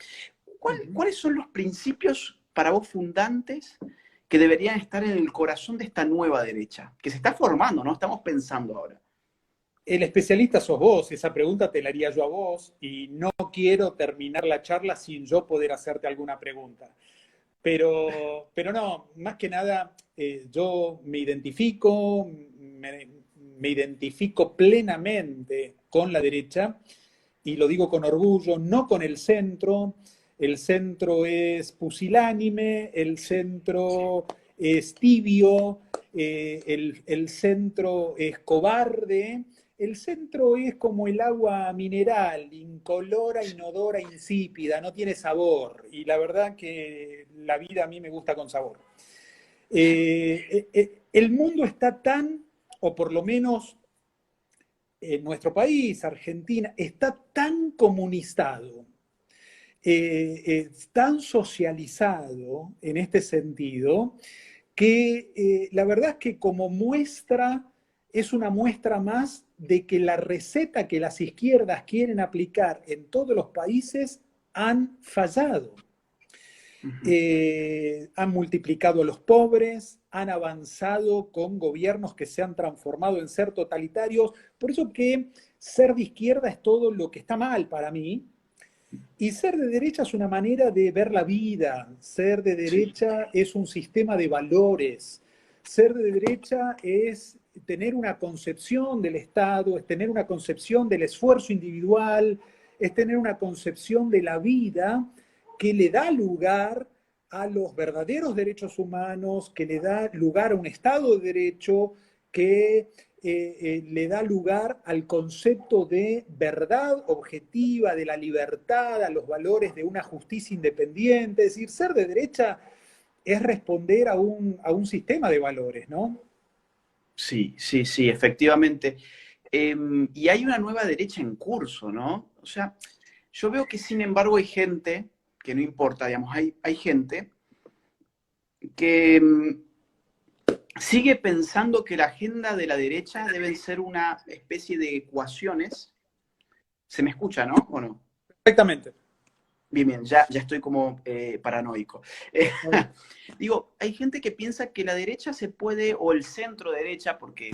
¿Cuáles son los principios para vos fundantes que deberían estar en el corazón de esta nueva derecha? Que se está formando, ¿no? Estamos pensando ahora. El especialista sos vos, esa pregunta te la haría yo a vos y no quiero terminar la charla sin yo poder hacerte alguna pregunta. Pero no, más que nada, yo me identifico plenamente con la derecha y lo digo con orgullo, no con el centro. El centro es pusilánime, el Sí, centro es tibio, el centro es cobarde. El centro es como el agua mineral, incolora, sí. inodora, insípida, no tiene sabor. Y la verdad que la vida a mí me gusta con sabor. El mundo está tan, o por lo menos en nuestro país, Argentina, está tan comunizado, tan socializado en este sentido, que la verdad es que como muestra, es una muestra más de que la receta que las izquierdas quieren aplicar en todos los países han fallado. Ujú. Han multiplicado a los pobres, han avanzado con gobiernos que se han transformado en ser totalitarios. Por eso que ser de izquierda es todo lo que está mal para mí, y ser de derecha es una manera de ver la vida, ser de Sí. derecha es un sistema de valores, ser de derecha es tener una concepción del Estado, es tener una concepción del esfuerzo individual, es tener una concepción de la vida que le da lugar a los verdaderos derechos humanos, que le da lugar a un Estado de Derecho, que le da lugar al concepto de verdad objetiva, de la libertad, a los valores de una justicia independiente. Es decir, ser de derecha es responder a un sistema de valores, ¿no? Sí, sí, sí, efectivamente. Y hay una nueva derecha en curso, ¿no? O sea, yo veo que sin embargo hay gente, que no importa, digamos, hay gente que sigue pensando que la agenda de la derecha deben ser una especie de ecuaciones. ¿Se me escucha, no? ¿O no? Perfectamente. Bien, bien, ya estoy como paranoico. Eh, digo, hay gente que piensa que la derecha se puede, o el centro derecha, porque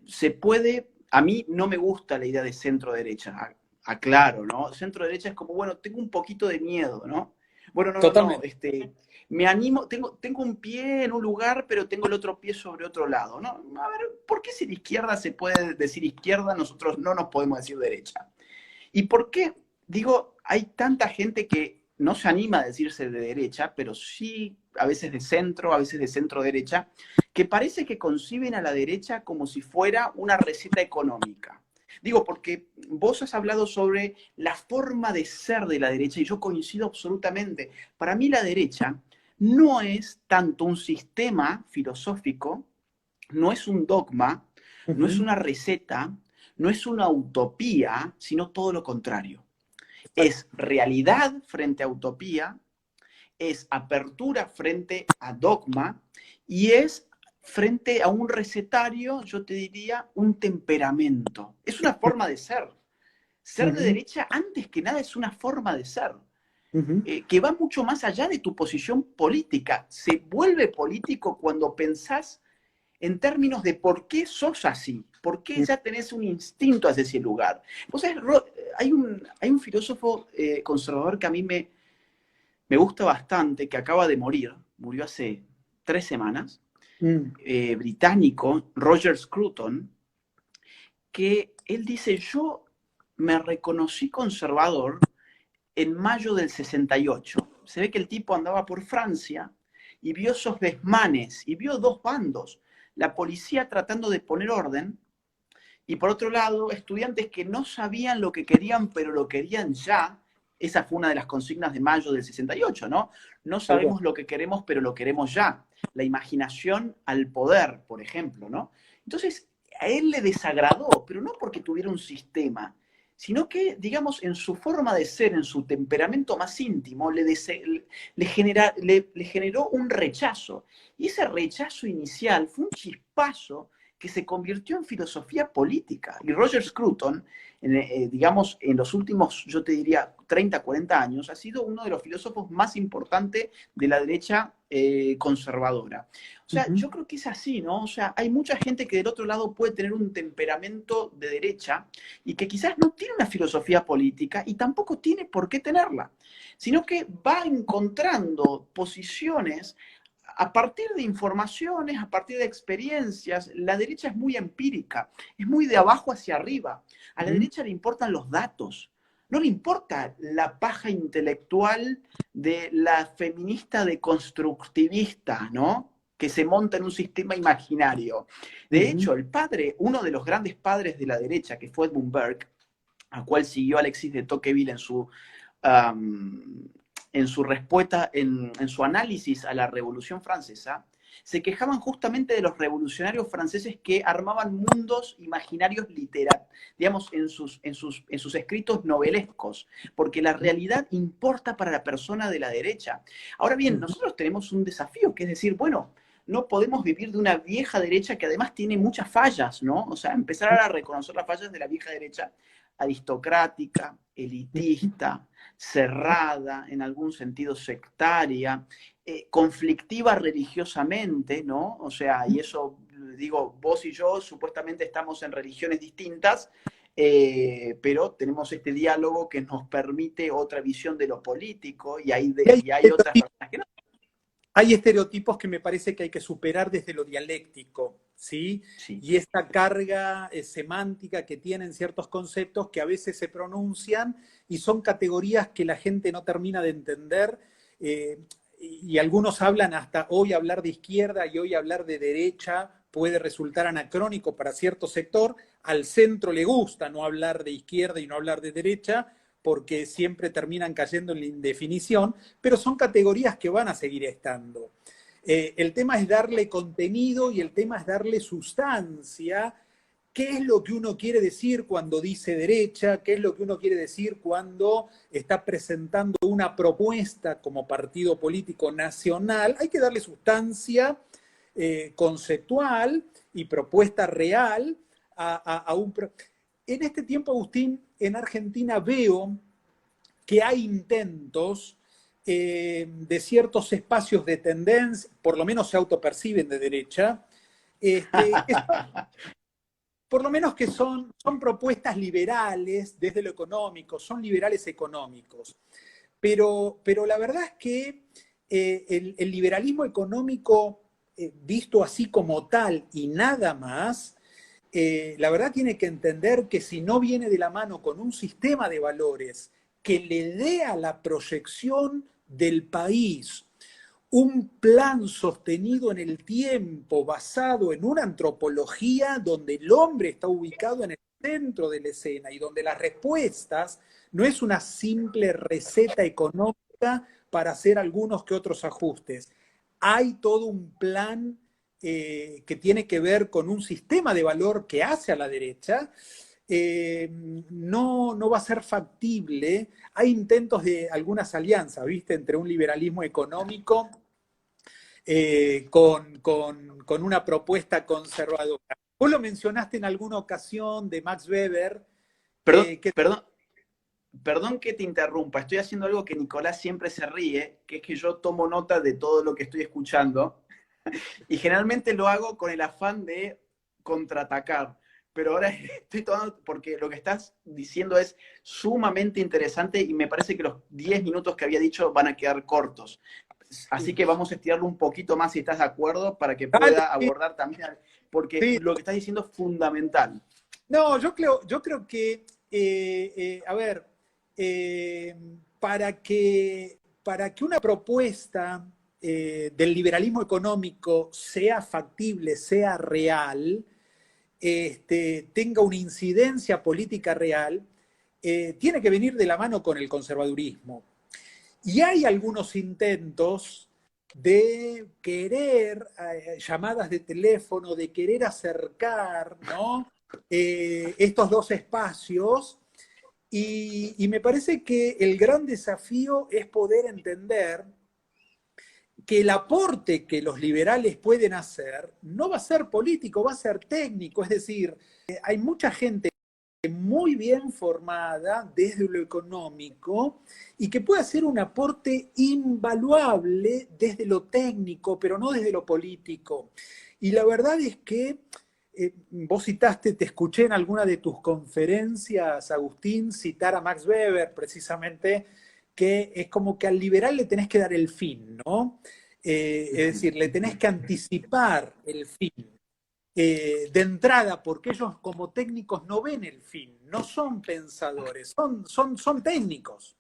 se puede, a mí no me gusta la idea de centro derecha, aclaro, ¿no? Centro derecha es como, bueno, tengo un poquito de miedo, ¿no? Bueno, no, Totalmente. me animo, tengo un pie en un lugar, pero tengo el otro pie sobre otro lado, ¿no? A ver, ¿por qué si la izquierda se puede decir izquierda, nosotros no nos podemos decir derecha? ¿Y por qué? Digo, hay tanta gente que no se anima a decirse de derecha, pero sí a veces de centro, a veces de centro derecha, que parece que conciben a la derecha como si fuera una receta económica. Digo, porque vos has hablado sobre la forma de ser de la derecha y yo coincido absolutamente. Para mí la derecha no es tanto un sistema filosófico, no es un dogma, no es Ujú. una receta, no es una utopía, sino todo lo contrario. Exacto. Es realidad frente a utopía, es apertura frente a dogma y es frente a un recetario, yo te diría, un temperamento. Es una forma de ser. Ser de Ujú, derecha, antes que nada, es una forma de ser, ujú, que va mucho más allá de tu posición política. Se vuelve político cuando pensás en términos de por qué sos así, por qué ya tenés un instinto hacia ese lugar. Vos sabés, hay un filósofo conservador que a mí me gusta bastante, que acaba de morir, murió hace 3 semanas, mm, británico, Roger Scruton, que él dice, yo me reconocí conservador en mayo del 68. Se ve que el tipo andaba por Francia y vio esos desmanes y vio dos bandos. La policía tratando de poner orden y por otro lado, estudiantes que no sabían lo que querían, pero lo querían ya. Esa fue una de las consignas de mayo del 68, ¿no? No tal cual. sabemos lo que queremos, pero lo queremos ya. La imaginación al poder, por ejemplo, ¿no? Entonces, a él le desagradó, pero no porque tuviera un sistema, sino que, digamos, en su forma de ser, en su temperamento más íntimo, le generó un rechazo. Y ese rechazo inicial fue un chispazo que se convirtió en filosofía política. Y Roger Scruton, digamos, en los últimos, yo te diría, 30, 40 años, ha sido uno de los filósofos más importantes de la derecha conservadora. O sea, Ujú, yo creo que es así, ¿no? O sea, hay mucha gente que del otro lado puede tener un temperamento de derecha y que quizás no tiene una filosofía política y tampoco tiene por qué tenerla, sino que va encontrando posiciones a partir de informaciones, a partir de experiencias. La derecha es muy empírica, es muy de abajo hacia arriba. A la ujú. derecha le importan los datos, no le importa la paja intelectual de la feminista deconstructivista, ¿no? Que se monta en un sistema imaginario. De Ujú, hecho, el padre, uno de los grandes padres de la derecha, que fue Edmund Burke, a cual siguió Alexis de Tocqueville um, en su respuesta, en su análisis a la Revolución Francesa, se quejaban justamente de los revolucionarios franceses que armaban mundos imaginarios literarios, digamos, en sus escritos novelescos, porque la realidad importa para la persona de la derecha. Ahora bien, ujú, nosotros tenemos un desafío, que es decir, bueno, no podemos vivir de una vieja derecha que además tiene muchas fallas, ¿no? O sea, empezar a reconocer las fallas de la vieja derecha aristocrática, ujú. elitista, cerrada, en algún sentido sectaria, conflictiva religiosamente, ¿no? O sea, y eso, digo, vos y yo supuestamente estamos en religiones distintas, pero tenemos este diálogo que nos permite otra visión de lo político Y y hay otras personas que no. hay estereotipos que me parece que hay que superar desde lo dialéctico, ¿sí? Sí. Y esta carga semántica que tienen ciertos conceptos que a veces se pronuncian y son categorías que la gente no termina de entender. eh, y algunos hablan hasta hoy hablar de izquierda y hoy hablar de derecha puede resultar anacrónico para cierto sector. Al centro le gusta no hablar de izquierda y no hablar de derecha porque siempre terminan cayendo en la indefinición, pero son categorías que van a seguir estando. El tema es darle contenido y el tema es darle sustancia qué es lo que uno quiere decir cuando dice derecha, qué es lo que uno quiere decir cuando está presentando una propuesta como partido político nacional. Hay que darle sustancia conceptual y propuesta real a un... En este tiempo, Agustín, en Argentina veo que hay intentos de ciertos espacios de tendencia, por lo menos se autoperciben de derecha, que por lo menos que son propuestas liberales desde lo económico, son liberales económicos. Pero la verdad es que el liberalismo económico, visto así como tal y nada más, la verdad tiene que entender que si no viene de la mano con un sistema de valores que le dé a la proyección del país un plan sostenido en el tiempo basado en una antropología donde el hombre está ubicado en el centro de la escena y donde las respuestas no es una simple receta económica para hacer algunos que otros ajustes. Hay todo un plan que tiene que ver con un sistema de valor que hace a la derecha. No va a ser factible. Hay intentos de algunas alianzas, ¿viste? Entre un liberalismo económico con una propuesta conservadora. Vos lo mencionaste en alguna ocasión de Max Weber. Perdón, perdón, perdón que te interrumpa, estoy haciendo algo que Nicolás siempre se ríe, que es que yo tomo nota de todo lo que estoy escuchando y generalmente lo hago con el afán de contraatacar, pero ahora estoy tomando, porque lo que estás diciendo es sumamente interesante y me parece que los 10 minutos que había dicho van a quedar cortos. Así que vamos a estirarlo un poquito más si estás de acuerdo para que Dale, pueda abordar también, porque sí. lo que estás diciendo es fundamental. No, yo creo que, a ver, eh, para que una propuesta del liberalismo económico sea factible, sea real, tenga una incidencia política real, tiene que venir de la mano con el conservadurismo. Y hay algunos intentos de querer, llamadas de teléfono, de querer acercar, ¿no? Estos dos espacios. Y me parece que el gran desafío es poder entender que el aporte que los liberales pueden hacer no va a ser político, va a ser técnico. Es decir, hay mucha gente muy bien formada desde lo económico y que puede hacer un aporte invaluable desde lo técnico, pero no desde lo político. Y la verdad es que vos citaste, te escuché en alguna de tus conferencias, Agustín, citar a Max Weber precisamente, que es como que al liberal le tenés que dar el fin, ¿no? Es decir, le tenés que anticipar el fin de entrada, porque ellos como técnicos no ven el fin, no son pensadores, son técnicos.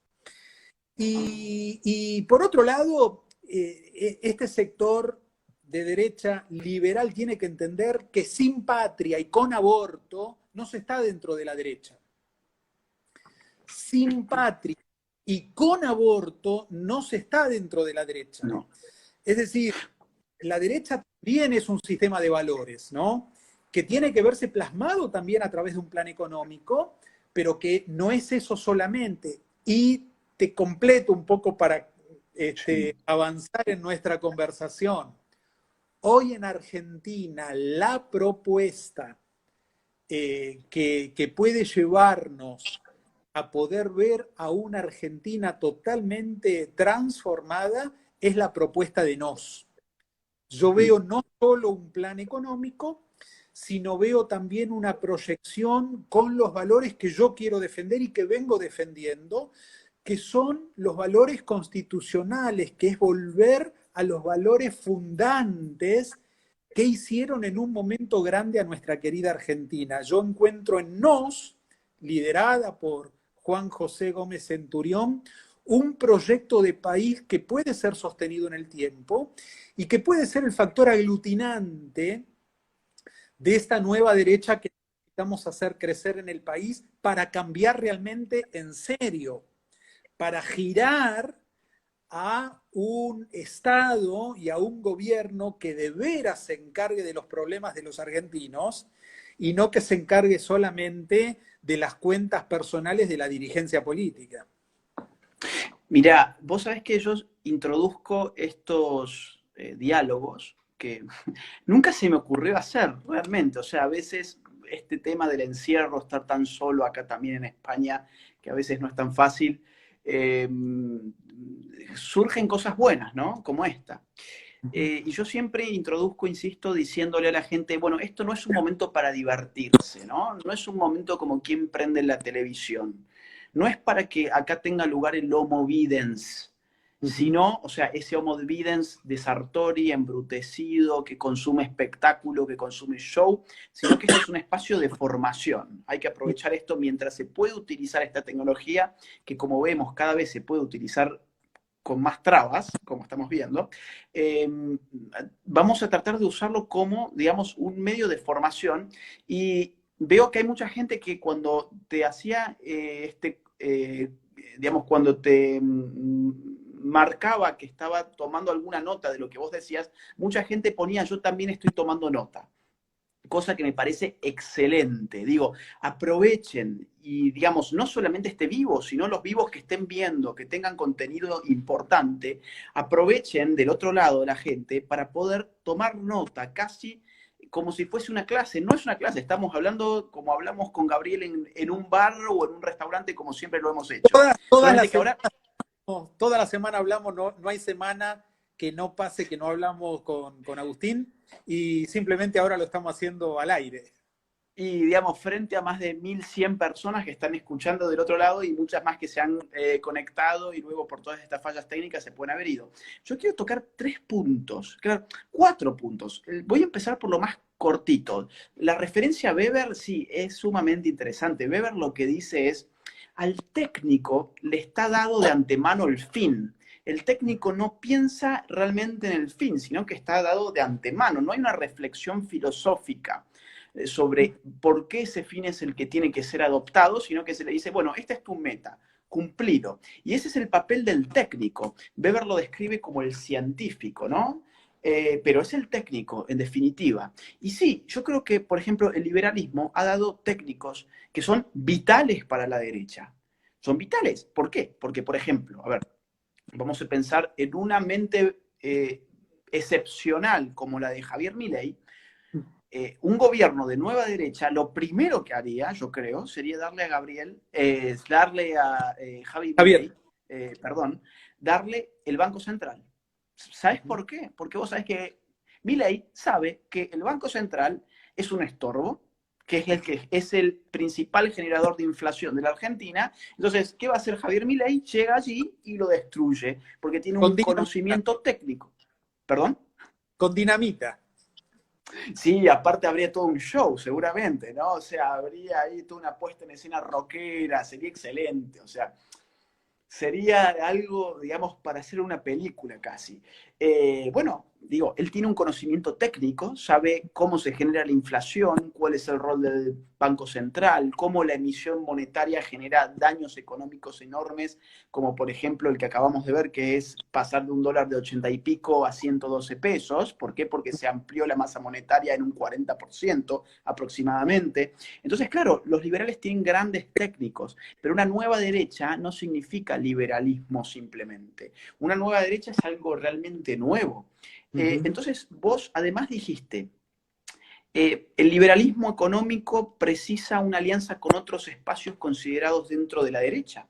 Y por otro lado, este sector de derecha liberal tiene que entender que sin patria y con aborto no se está dentro de la derecha. Sin patria y con aborto no se está dentro de la derecha. No. Es decir, la derecha también es un sistema de valores, ¿no? Que tiene que verse plasmado también a través de un plan económico, pero que no es eso solamente. Y te completo un poco para Sí. avanzar en nuestra conversación. Hoy en Argentina la propuesta que puede llevarnos a poder ver a una Argentina totalmente transformada es la propuesta de Nos. Yo veo no solo un plan económico, sino veo también una proyección con los valores que yo quiero defender y que vengo defendiendo, que son los valores constitucionales, que es volver a los valores fundantes que hicieron en un momento grande a nuestra querida Argentina. Yo encuentro en Nos, liderada por Juan José Gómez Centurión, un proyecto de país que puede ser sostenido en el tiempo y que puede ser el factor aglutinante de esta nueva derecha que necesitamos hacer crecer en el país para cambiar realmente en serio, para girar a un Estado y a un gobierno que de veras se encargue de los problemas de los argentinos y no que se encargue solamente de las cuentas personales de la dirigencia política. Mirá, vos sabés que yo introduzco estos diálogos que nunca se me ocurrió hacer realmente. O sea, a veces este tema del encierro, estar tan solo acá también en España, que a veces no es tan fácil, eh, surgen cosas buenas, ¿no? Como esta. Y yo siempre introduzco, insisto, diciéndole a la gente, bueno, esto no es un momento para divertirse, ¿no? No es un momento como quien prende la televisión. No es para que acá tenga lugar el homo videns, sino, o sea, ese homo videns de Sartori, embrutecido, que consume espectáculo, que consume show, sino que este es un espacio de formación. Hay que aprovechar esto mientras se puede utilizar esta tecnología, que como vemos cada vez se puede utilizar con más trabas, como estamos viendo, eh, vamos a tratar de usarlo como, digamos, un medio de formación. Y veo que hay mucha gente que cuando te hacía, digamos, cuando te marcaba que estaba tomando alguna nota de lo que vos decías, mucha gente ponía, yo también estoy tomando nota, cosa que me parece excelente. Digo, aprovechen y, digamos, no solamente este vivo, sino los vivos que estén viendo, que tengan contenido importante, aprovechen del otro lado de la gente para poder tomar nota, casi como si fuese una clase. No es una clase, estamos hablando como hablamos con Gabriel en un bar o en un restaurante, como siempre lo hemos hecho. Todas Solamente las que ahora toda la semana hablamos, no, no hay semana que no pase que no hablamos con Agustín, y simplemente ahora lo estamos haciendo al aire. y, digamos, frente a más de 1.100 personas que están escuchando del otro lado y muchas más que se han conectado y luego por todas estas fallas técnicas se pueden haber ido. Yo quiero tocar 3 puntos, claro, 4 puntos. Voy a empezar por lo más cortito. La referencia a Weber, sí, es sumamente interesante. Weber lo que dice es, al técnico le está dado de antemano el fin. El técnico no piensa realmente en el fin, sino que está dado de antemano. No hay una reflexión filosófica sobre por qué ese fin es el que tiene que ser adoptado, sino que se le dice, bueno, esta es tu meta, cumplido. Y ese es el papel del técnico. Weber lo describe como el científico, ¿no? Pero es el técnico, en definitiva. Y sí, yo creo que, por ejemplo, el liberalismo ha dado técnicos que son vitales para la derecha. Son vitales. ¿Por qué? Porque, por ejemplo, a ver, vamos a pensar en una mente excepcional como la de Javier Milei. Un gobierno de nueva derecha, lo primero que haría, yo creo, sería darle a Gabriel, darle a Javi Javier. Milei, perdón, darle el Banco Central. ¿Sabes por qué? Porque vos sabés que Milei sabe que el Banco Central es un estorbo, que es el principal generador de inflación de la Argentina. Entonces, ¿qué va a hacer Javier Milei? Llega allí y lo destruye, porque tiene Con un dinamita. conocimiento técnico. ¿Perdón? Con dinamita. Sí, aparte habría todo un show, seguramente, ¿no? O sea, habría ahí toda una puesta en escena rockera, sería excelente, o sea, sería algo, digamos, para hacer una película casi. Bueno, digo, él tiene un conocimiento técnico, sabe cómo se genera la inflación, cuál es el rol del Banco Central, cómo la emisión monetaria genera daños económicos enormes, como por ejemplo el que acabamos de ver, que es pasar de un dólar de 80 y pico a 112 pesos. ¿Por qué? Porque se amplió la masa monetaria en un 40% aproximadamente. Entonces, claro, los liberales tienen grandes técnicos, pero una nueva derecha no significa liberalismo simplemente. Una nueva derecha es algo realmente nuevo. Entonces, vos además dijiste, el liberalismo económico precisa una alianza con otros espacios considerados dentro de la derecha.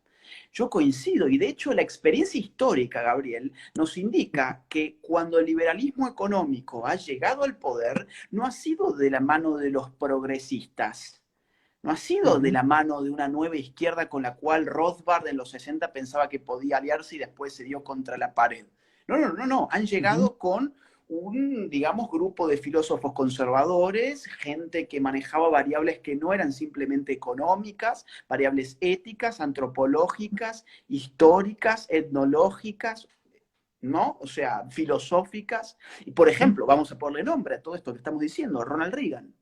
Yo coincido, y de hecho la experiencia histórica, Gabriel, nos indica que cuando el liberalismo económico ha llegado al poder, no ha sido de la mano de los progresistas, no ha sido de la mano de una nueva izquierda con la cual Rothbard en los 60 pensaba que podía aliarse y después se dio contra la pared. No, no, no, no. Han llegado con un, digamos, grupo de filósofos conservadores, gente que manejaba variables que no eran simplemente económicas, variables éticas, antropológicas, históricas, etnológicas, ¿no? O sea, filosóficas. Y, por ejemplo, vamos a ponerle nombre a todo esto que estamos diciendo, Ronald Reagan.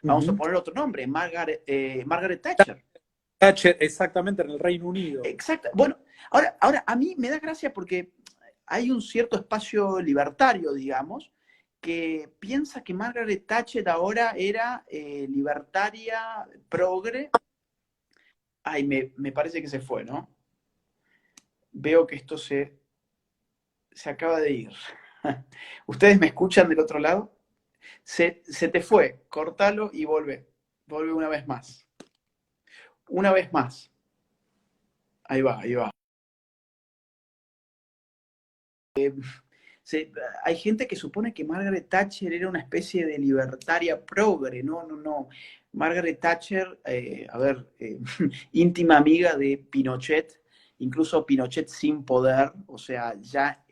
Vamos a poner otro nombre, Margaret Thatcher. Thatcher, exactamente, en el Reino Unido. Exacto. Bueno, ahora a mí me da gracia porque hay un cierto espacio libertario, digamos, que piensa que Margaret Thatcher ahora era libertaria, progre. Ay, me parece que se fue, ¿no? Veo que esto se acaba de ir. ¿Ustedes me escuchan del otro lado? Se te fue, cortalo y vuelve. Vuelve una vez más. Una vez más. Ahí va, ahí va. Hay gente que supone que Margaret Thatcher era una especie de libertaria progre. No, no, no. Margaret Thatcher, íntima amiga de Pinochet, incluso Pinochet sin poder, o sea, ya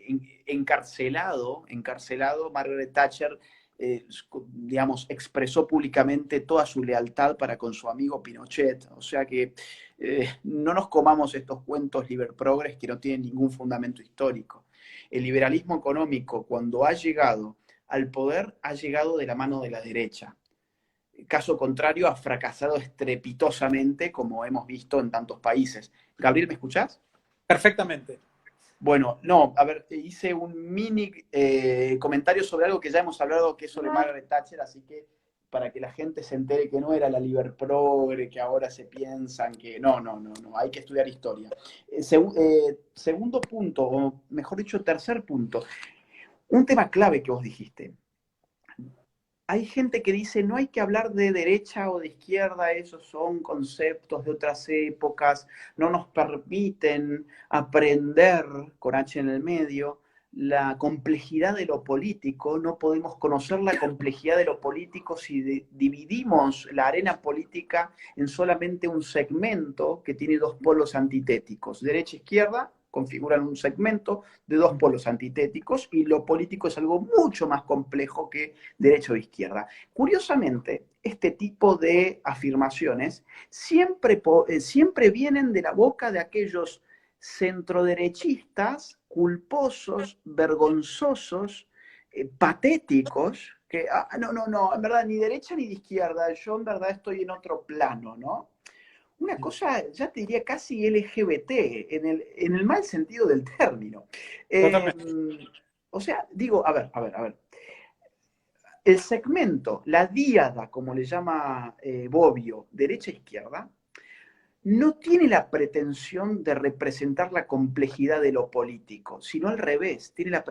encarcelado, Margaret Thatcher, digamos, expresó públicamente toda su lealtad para con su amigo Pinochet. O sea que no nos comamos estos cuentos liberprogres que no tienen ningún fundamento histórico. El liberalismo económico, cuando ha llegado al poder, ha llegado de la mano de la derecha. Caso contrario, ha fracasado estrepitosamente, como hemos visto en tantos países. Gabriel, ¿me escuchás? Perfectamente. Bueno, no, a ver, hice un mini comentario sobre algo que ya hemos hablado, que es sobre Margaret Thatcher, así que para que la gente se entere que no era la liberprogre, que ahora se piensan que no, hay que estudiar historia. Segundo punto, o mejor dicho, tercer punto, un tema clave que vos dijiste. Hay gente que dice, no hay que hablar de derecha o de izquierda, esos son conceptos de otras épocas, no nos permiten aprender, con H en el medio, la complejidad de lo político, no podemos conocer la complejidad de lo político si dividimos la arena política en solamente un segmento que tiene dos polos antitéticos, derecha e izquierda, configuran un segmento de dos polos antitéticos y lo político es algo mucho más complejo que derecha o izquierda. Curiosamente, este tipo de afirmaciones siempre vienen de la boca de aquellos centroderechistas culposos, vergonzosos, patéticos, que no, en verdad ni derecha ni de izquierda, yo en verdad estoy en otro plano, ¿no? Una cosa, ya te diría casi LGBT, en el mal sentido del término. Totalmente. O sea, digo, a ver. El segmento, la díada, como le llama Bobbio, derecha-izquierda, no tiene la pretensión de representar la complejidad de lo político, sino al revés, tiene la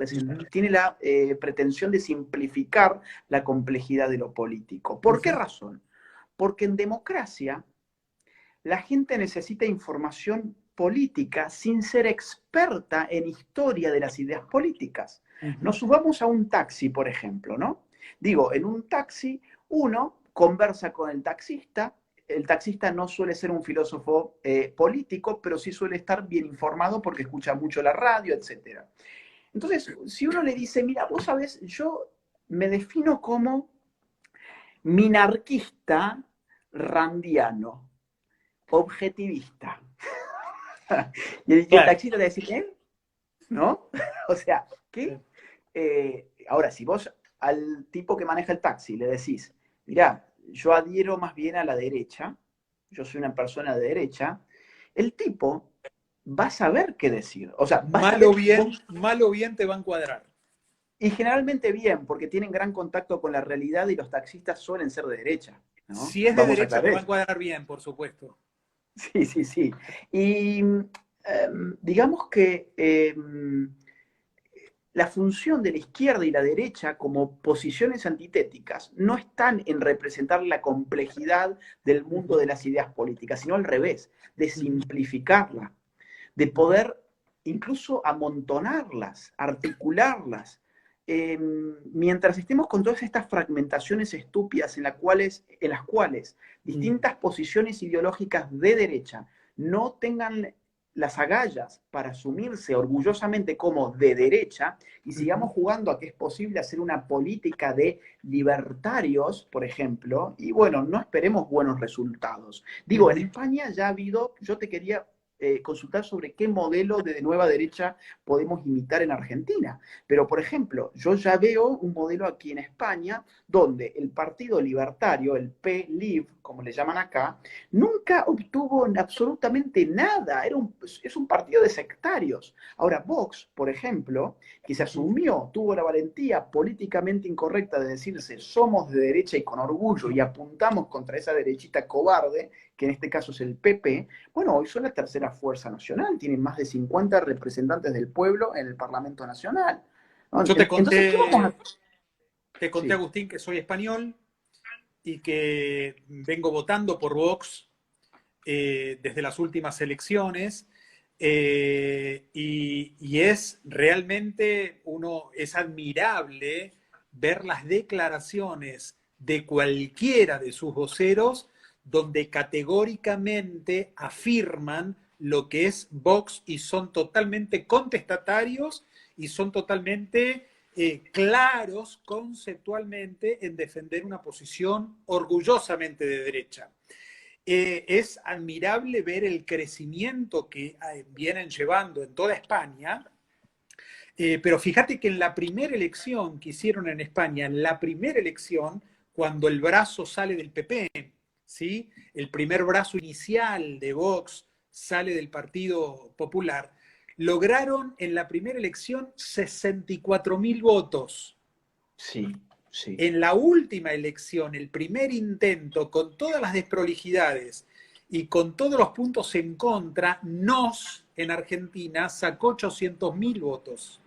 pretensión de simplificar la complejidad de lo político. ¿Por qué razón? Porque en democracia la gente necesita información política sin ser experta en historia de las ideas políticas. Nos subamos a un taxi, por ejemplo, ¿no? Digo, en un taxi uno conversa con el taxista no suele ser un filósofo político, pero sí suele estar bien informado porque escucha mucho la radio, etc. Entonces, si uno le dice, mira, vos sabés, yo me defino como minarquista randiano, objetivista. Y el taxista te dice, ¿qué? ¿No? O sea, ¿qué? Ahora, si vos al tipo que maneja el taxi le decís, mirá, yo adhiero más bien a la derecha, yo soy una persona de derecha, el tipo va a saber qué decir. O sea, va a Mal o saber bien te va a encuadrar. Y generalmente bien, porque tienen gran contacto con la realidad y los taxistas suelen ser de derecha, ¿no? Si es de Vamos a derecha, te aclarar va a eso. encuadrar bien, por supuesto. Sí. Y digamos que la función de la izquierda y la derecha como posiciones antitéticas no están en representar la complejidad del mundo de las ideas políticas, sino al revés, de simplificarla, de poder incluso amontonarlas, articularlas. Mientras estemos con todas estas fragmentaciones estúpidas en las cuales distintas posiciones ideológicas de derecha no tengan las agallas para asumirse orgullosamente como de derecha y sigamos jugando a que es posible hacer una política de libertarios, por ejemplo, y bueno, no esperemos buenos resultados. Digo, en España ya ha habido, yo te quería consultar sobre qué modelo de nueva derecha podemos imitar en Argentina. Pero, por ejemplo, yo ya veo un modelo aquí en España donde el Partido Libertario, el PLIV, como le llaman acá, nunca obtuvo absolutamente nada. Es un partido de sectarios. Ahora, Vox, por ejemplo, que se asumió, tuvo la valentía políticamente incorrecta de decirse somos de derecha y con orgullo y apuntamos contra esa derechita cobarde, que en este caso es el PP, bueno, hoy son la tercera fuerza nacional, tienen más de 50 representantes del pueblo en el Parlamento Nacional. ¿No? Yo Entonces, ¿qué vamos a...? te conté, Sí, Agustín, que soy español y que vengo votando por Vox desde las últimas elecciones. Y es realmente es admirable ver las declaraciones de cualquiera de sus voceros donde categóricamente afirman lo que es Vox y son totalmente contestatarios y son totalmente claros conceptualmente en defender una posición orgullosamente de derecha. Es admirable ver el crecimiento que vienen llevando en toda España, pero fíjate que en la primera elección que hicieron en España, en la primera elección, cuando el brazo sale del PP, ¿sí? El primer brazo inicial de Vox sale del Partido Popular, lograron en la primera elección 64.000 votos. sí, sí. En la última elección, el primer intento, con todas las desprolijidades y con todos los puntos en contra, NOS en Argentina sacó 800.000 votos,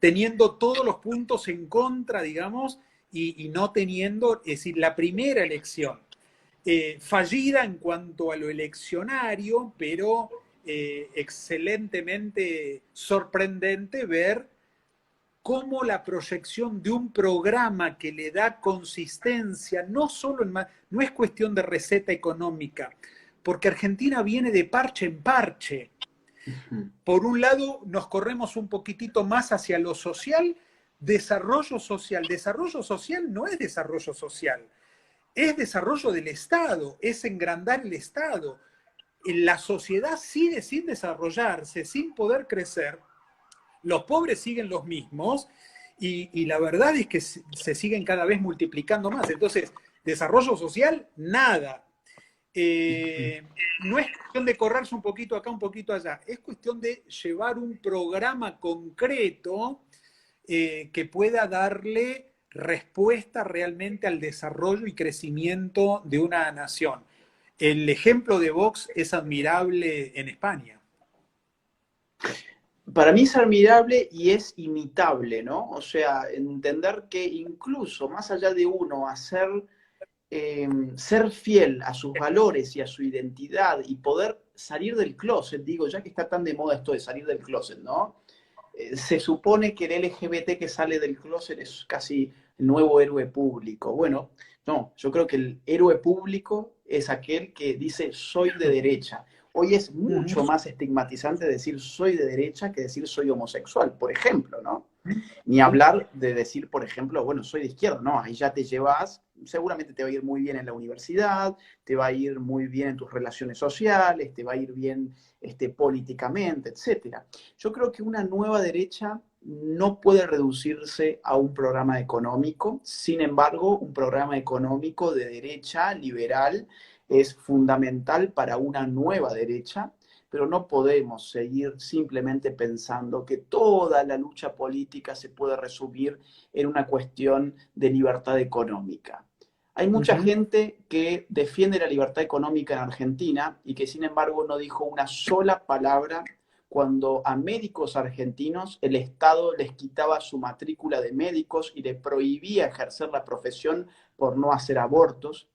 teniendo todos los puntos en contra, digamos, y no teniendo, es decir, la primera elección. Fallida en cuanto a lo eleccionario, pero excelentemente sorprendente ver cómo la proyección de un programa que le da consistencia, no solo no es cuestión de receta económica, porque Argentina viene de parche en parche. Por un lado, nos corremos un poquitito más hacia lo social, desarrollo social. Desarrollo social no es desarrollo social, es desarrollo del Estado, es engrandar el Estado. La sociedad sigue sin desarrollarse, sin poder crecer, los pobres siguen los mismos y la verdad es que se siguen cada vez multiplicando más. Entonces, desarrollo social, nada. No es cuestión de correrse un poquito acá, un poquito allá, es cuestión de llevar un programa concreto que pueda darle respuesta realmente al desarrollo y crecimiento de una nación. El ejemplo de Vox es admirable en España. Para mí es admirable y es imitable, ¿no? O sea, entender que incluso más allá de uno hacer, ser fiel a sus valores y a su identidad y poder salir del closet, digo, ya que está tan de moda esto de salir del closet, ¿no? Se supone que el LGBT que sale del closet es casi el nuevo héroe público. Bueno, no, yo creo que el héroe público es aquel que dice soy de derecha. Hoy es mucho más estigmatizante decir soy de derecha que decir soy homosexual, por ejemplo, ¿no? Ni hablar de decir, por ejemplo, bueno, soy de izquierda, no, ahí ya te llevas, seguramente te va a ir muy bien en la universidad, te va a ir muy bien en tus relaciones sociales, te va a ir bien políticamente, etcétera. Yo creo que una nueva derecha no puede reducirse a un programa económico, sin embargo, un programa económico de derecha liberal es fundamental para una nueva derecha, pero no podemos seguir simplemente pensando que toda la lucha política se puede resumir en una cuestión de libertad económica. Hay mucha gente que defiende la libertad económica en Argentina y que sin embargo no dijo una sola palabra cuando a médicos argentinos el Estado les quitaba su matrícula de médicos y les prohibía ejercer la profesión por no hacer abortos.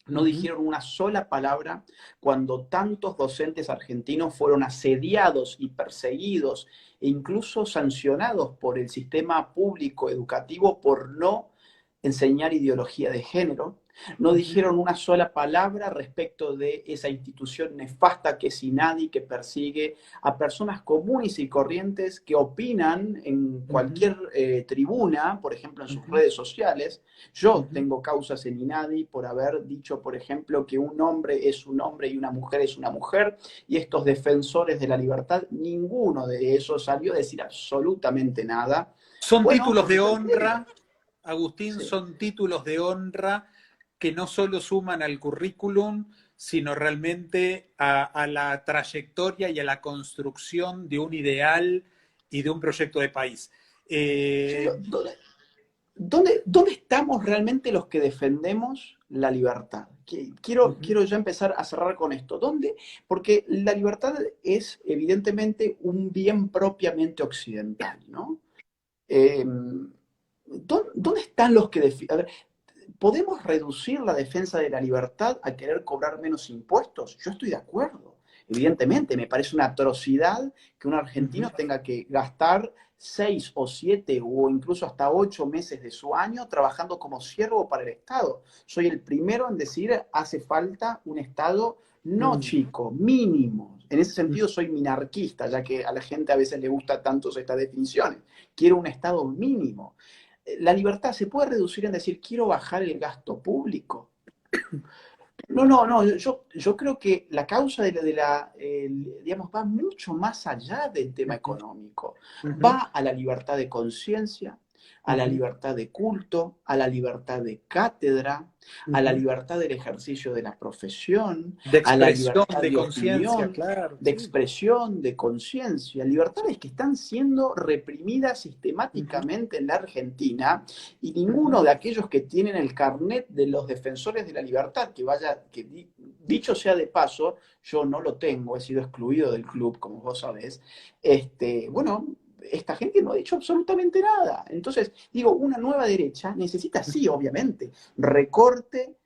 No dijeron una sola palabra cuando tantos docentes argentinos fueron asediados y perseguidos e incluso sancionados por el sistema público educativo por no enseñar ideología de género. No dijeron una sola palabra respecto de esa institución nefasta que es INADI, que persigue a personas comunes y corrientes que opinan en cualquier tribuna, por ejemplo en sus redes sociales. Yo tengo causas en INADI por haber dicho, por ejemplo, que un hombre es un hombre y una mujer es una mujer, y estos defensores de la libertad, ninguno de esos salió a decir absolutamente nada. Son Bueno, títulos porque de yo entiendo. honra, Agustín, Sí. son títulos de honra que no solo suman al currículum, sino realmente a la trayectoria y a la construcción de un ideal y de un proyecto de país. Sí, Eh, ¿dónde estamos realmente los que defendemos la libertad? Quiero ya empezar a cerrar con esto. ¿Dónde? Porque la libertad es evidentemente un bien propiamente occidental, ¿no? ¿Dónde están los que defienden? ¿Podemos reducir la defensa de la libertad a querer cobrar menos impuestos? Yo estoy de acuerdo. Evidentemente, me parece una atrocidad que un argentino tenga que gastar 6 o 7 o incluso hasta 8 meses de su año trabajando como siervo para el Estado. Soy el primero en decir, hace falta un Estado no chico, mínimo. En ese sentido soy minarquista, ya que a la gente a veces le gusta tanto estas definiciones. Quiero un Estado mínimo. La libertad se puede reducir en decir, quiero bajar el gasto público. No, no, no, yo creo que la causa digamos, va mucho más allá del tema económico. Va a la libertad de conciencia, a la libertad de culto, a la libertad de cátedra, a la libertad del ejercicio de la profesión, de a la expresión, libertad de de conciencia, opinión, claro, de sí. expresión, de conciencia. Libertades que están siendo reprimidas Ujú, sistemáticamente en la Argentina, y ninguno ujú. de aquellos que tienen el carnet de los defensores de la libertad, dicho sea de paso, yo no lo tengo, he sido excluido del club, como vos sabés, bueno, esta gente no ha dicho absolutamente nada. Entonces, digo, una nueva derecha necesita, sí, obviamente, recorte,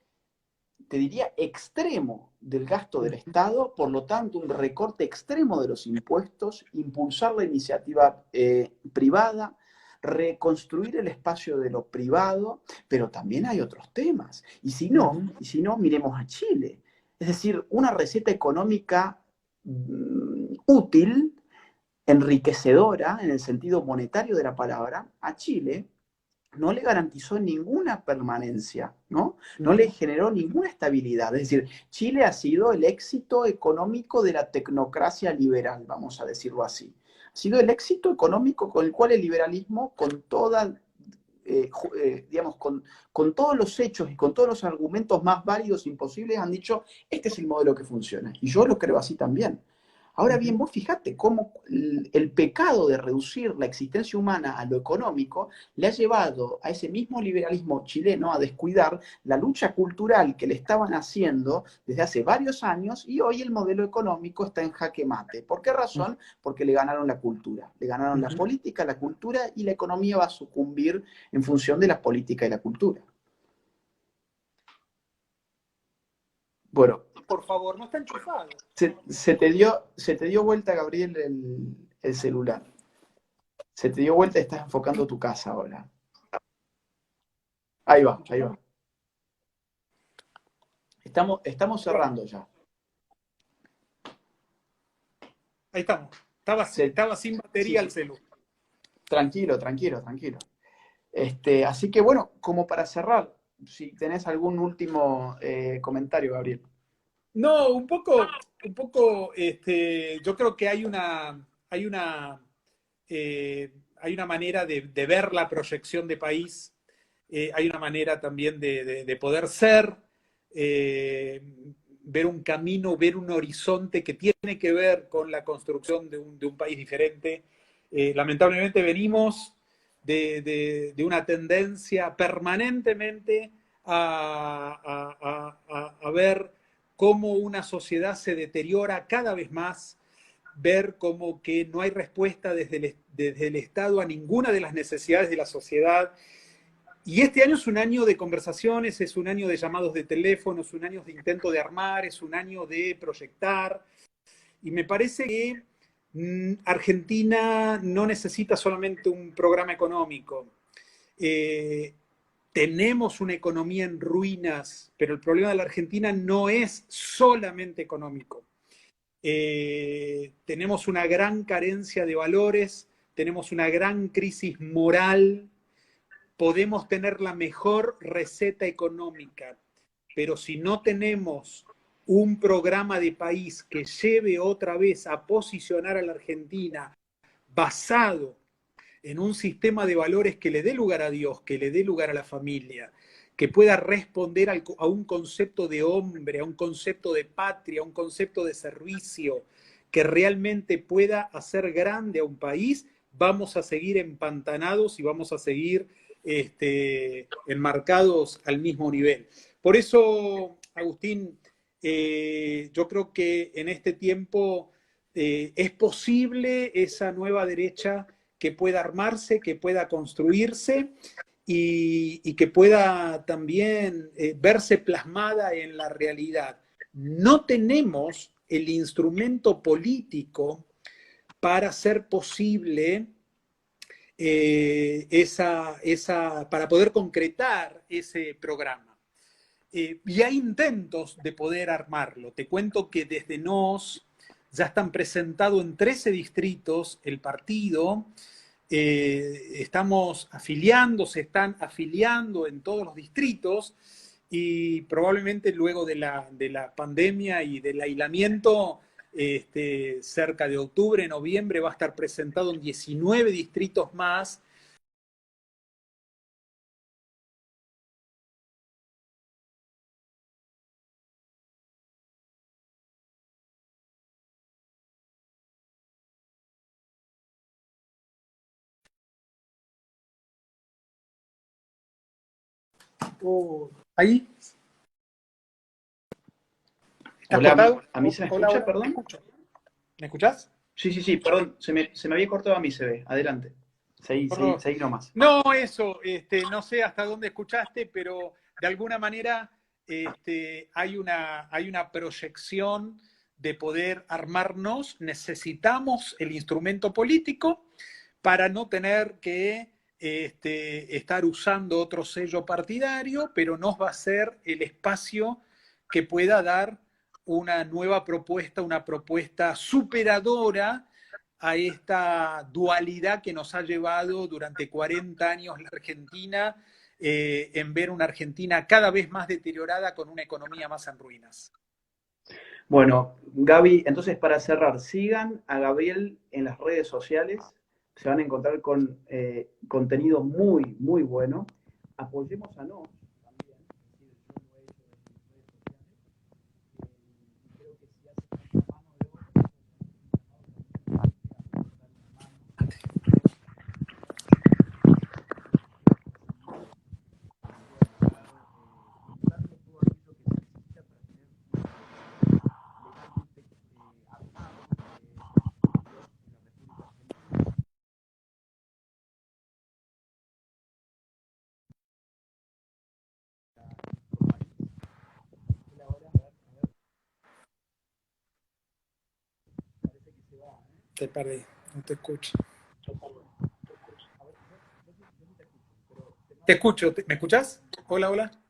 te diría, extremo del gasto del Estado, por lo tanto, un recorte extremo de los impuestos, impulsar la iniciativa privada, reconstruir el espacio de lo privado, pero también hay otros temas. Y si no, miremos a Chile. Es decir, una receta económica útil, enriquecedora en el sentido monetario de la palabra, a Chile no le garantizó ninguna permanencia, ¿no? No le generó ninguna estabilidad. Es decir, Chile ha sido el éxito económico de la tecnocracia liberal, vamos a decirlo así. Ha sido el éxito económico con el cual el liberalismo, digamos, con todos los hechos y con todos los argumentos más válidos imposibles, han dicho, este es el modelo que funciona. Y yo lo creo así también. Ahora bien, vos fijate cómo el pecado de reducir la existencia humana a lo económico le ha llevado a ese mismo liberalismo chileno a descuidar la lucha cultural que le estaban haciendo desde hace varios años, y hoy el modelo económico está en jaque mate. ¿Por qué razón? Porque le ganaron la cultura, le ganaron la política, la cultura, y la economía va a sucumbir en función de la política y la cultura. Bueno, Por favor, no está enchufado. se te dio vuelta, Gabriel, el celular. Se te dio vuelta y estás enfocando tu casa ahora. Ahí va, ahí va. Estamos cerrando ya. Ahí estamos. Estaba, Se- estaba sin sí, batería el sí. celu. Tranquilo, tranquilo, tranquilo. Así que bueno, como para cerrar, si tenés algún último comentario, Gabriel. No, yo creo que hay una manera de ver la proyección de país, hay una manera también de poder ser, eh, ver un camino, ver un horizonte que tiene que ver con la construcción de un país diferente. Lamentablemente venimos de una tendencia permanentemente a ver cómo una sociedad se deteriora cada vez más, ver cómo que no hay respuesta desde el Estado a ninguna de las necesidades de la sociedad. Y este año es un año de conversaciones, es un año de llamados de teléfono, es un año de intento de armar, es un año de proyectar. Y me parece que Argentina no necesita solamente un programa económico. Eh, tenemos una economía en ruinas, pero el problema de la Argentina no es solamente económico. Tenemos una gran carencia de valores, tenemos una gran crisis moral, podemos tener la mejor receta económica, pero si no tenemos un programa de país que lleve otra vez a posicionar a la Argentina basado en un sistema de valores que le dé lugar a Dios, que le dé lugar a la familia, que pueda responder a un concepto de hombre, a un concepto de patria, a un concepto de servicio, que realmente pueda hacer grande a un país, vamos a seguir empantanados y vamos a seguir enmarcados al mismo nivel. Por eso, Agustín, yo creo que en este tiempo es posible esa nueva derecha que pueda armarse, que pueda construirse y que pueda también verse plasmada en la realidad. No tenemos el instrumento político para hacer posible para poder concretar ese programa. Y hay intentos de poder armarlo. Te cuento que desde NOS ya están presentados en 13 distritos el partido, estamos afiliando, se están afiliando en todos los distritos y probablemente luego de la pandemia y del aislamiento, cerca de octubre, noviembre, va a estar presentado en 19 distritos más. ¿Ahí? ¿Estás Hola, cortado? ¿a mí se me Hola, escucha, hola, te perdón? escucho. ¿Me escuchás? Sí, sí, sí, perdón, se me había cortado a mí, se ve. Adelante. Perdón. Seguí nomás. No, eso, no sé hasta dónde escuchaste, pero de alguna manera hay una proyección de poder armarnos. Necesitamos el instrumento político para no tener que estar usando otro sello partidario, pero nos va a ser el espacio que pueda dar una nueva propuesta, una propuesta superadora a esta dualidad que nos ha llevado durante 40 años la Argentina, en ver una Argentina cada vez más deteriorada con una economía más en ruinas. Bueno, Gaby, entonces para cerrar, sigan a Gabriel en las redes sociales, se van a encontrar con contenido muy, muy bueno. Apoyemos a NOS también, es decir, yo lo he hecho en mis redes sociales, y creo que si hace falta mano de obra, Te perdí, no te escucho. Te escucho, ¿me escuchás? Hola, hola.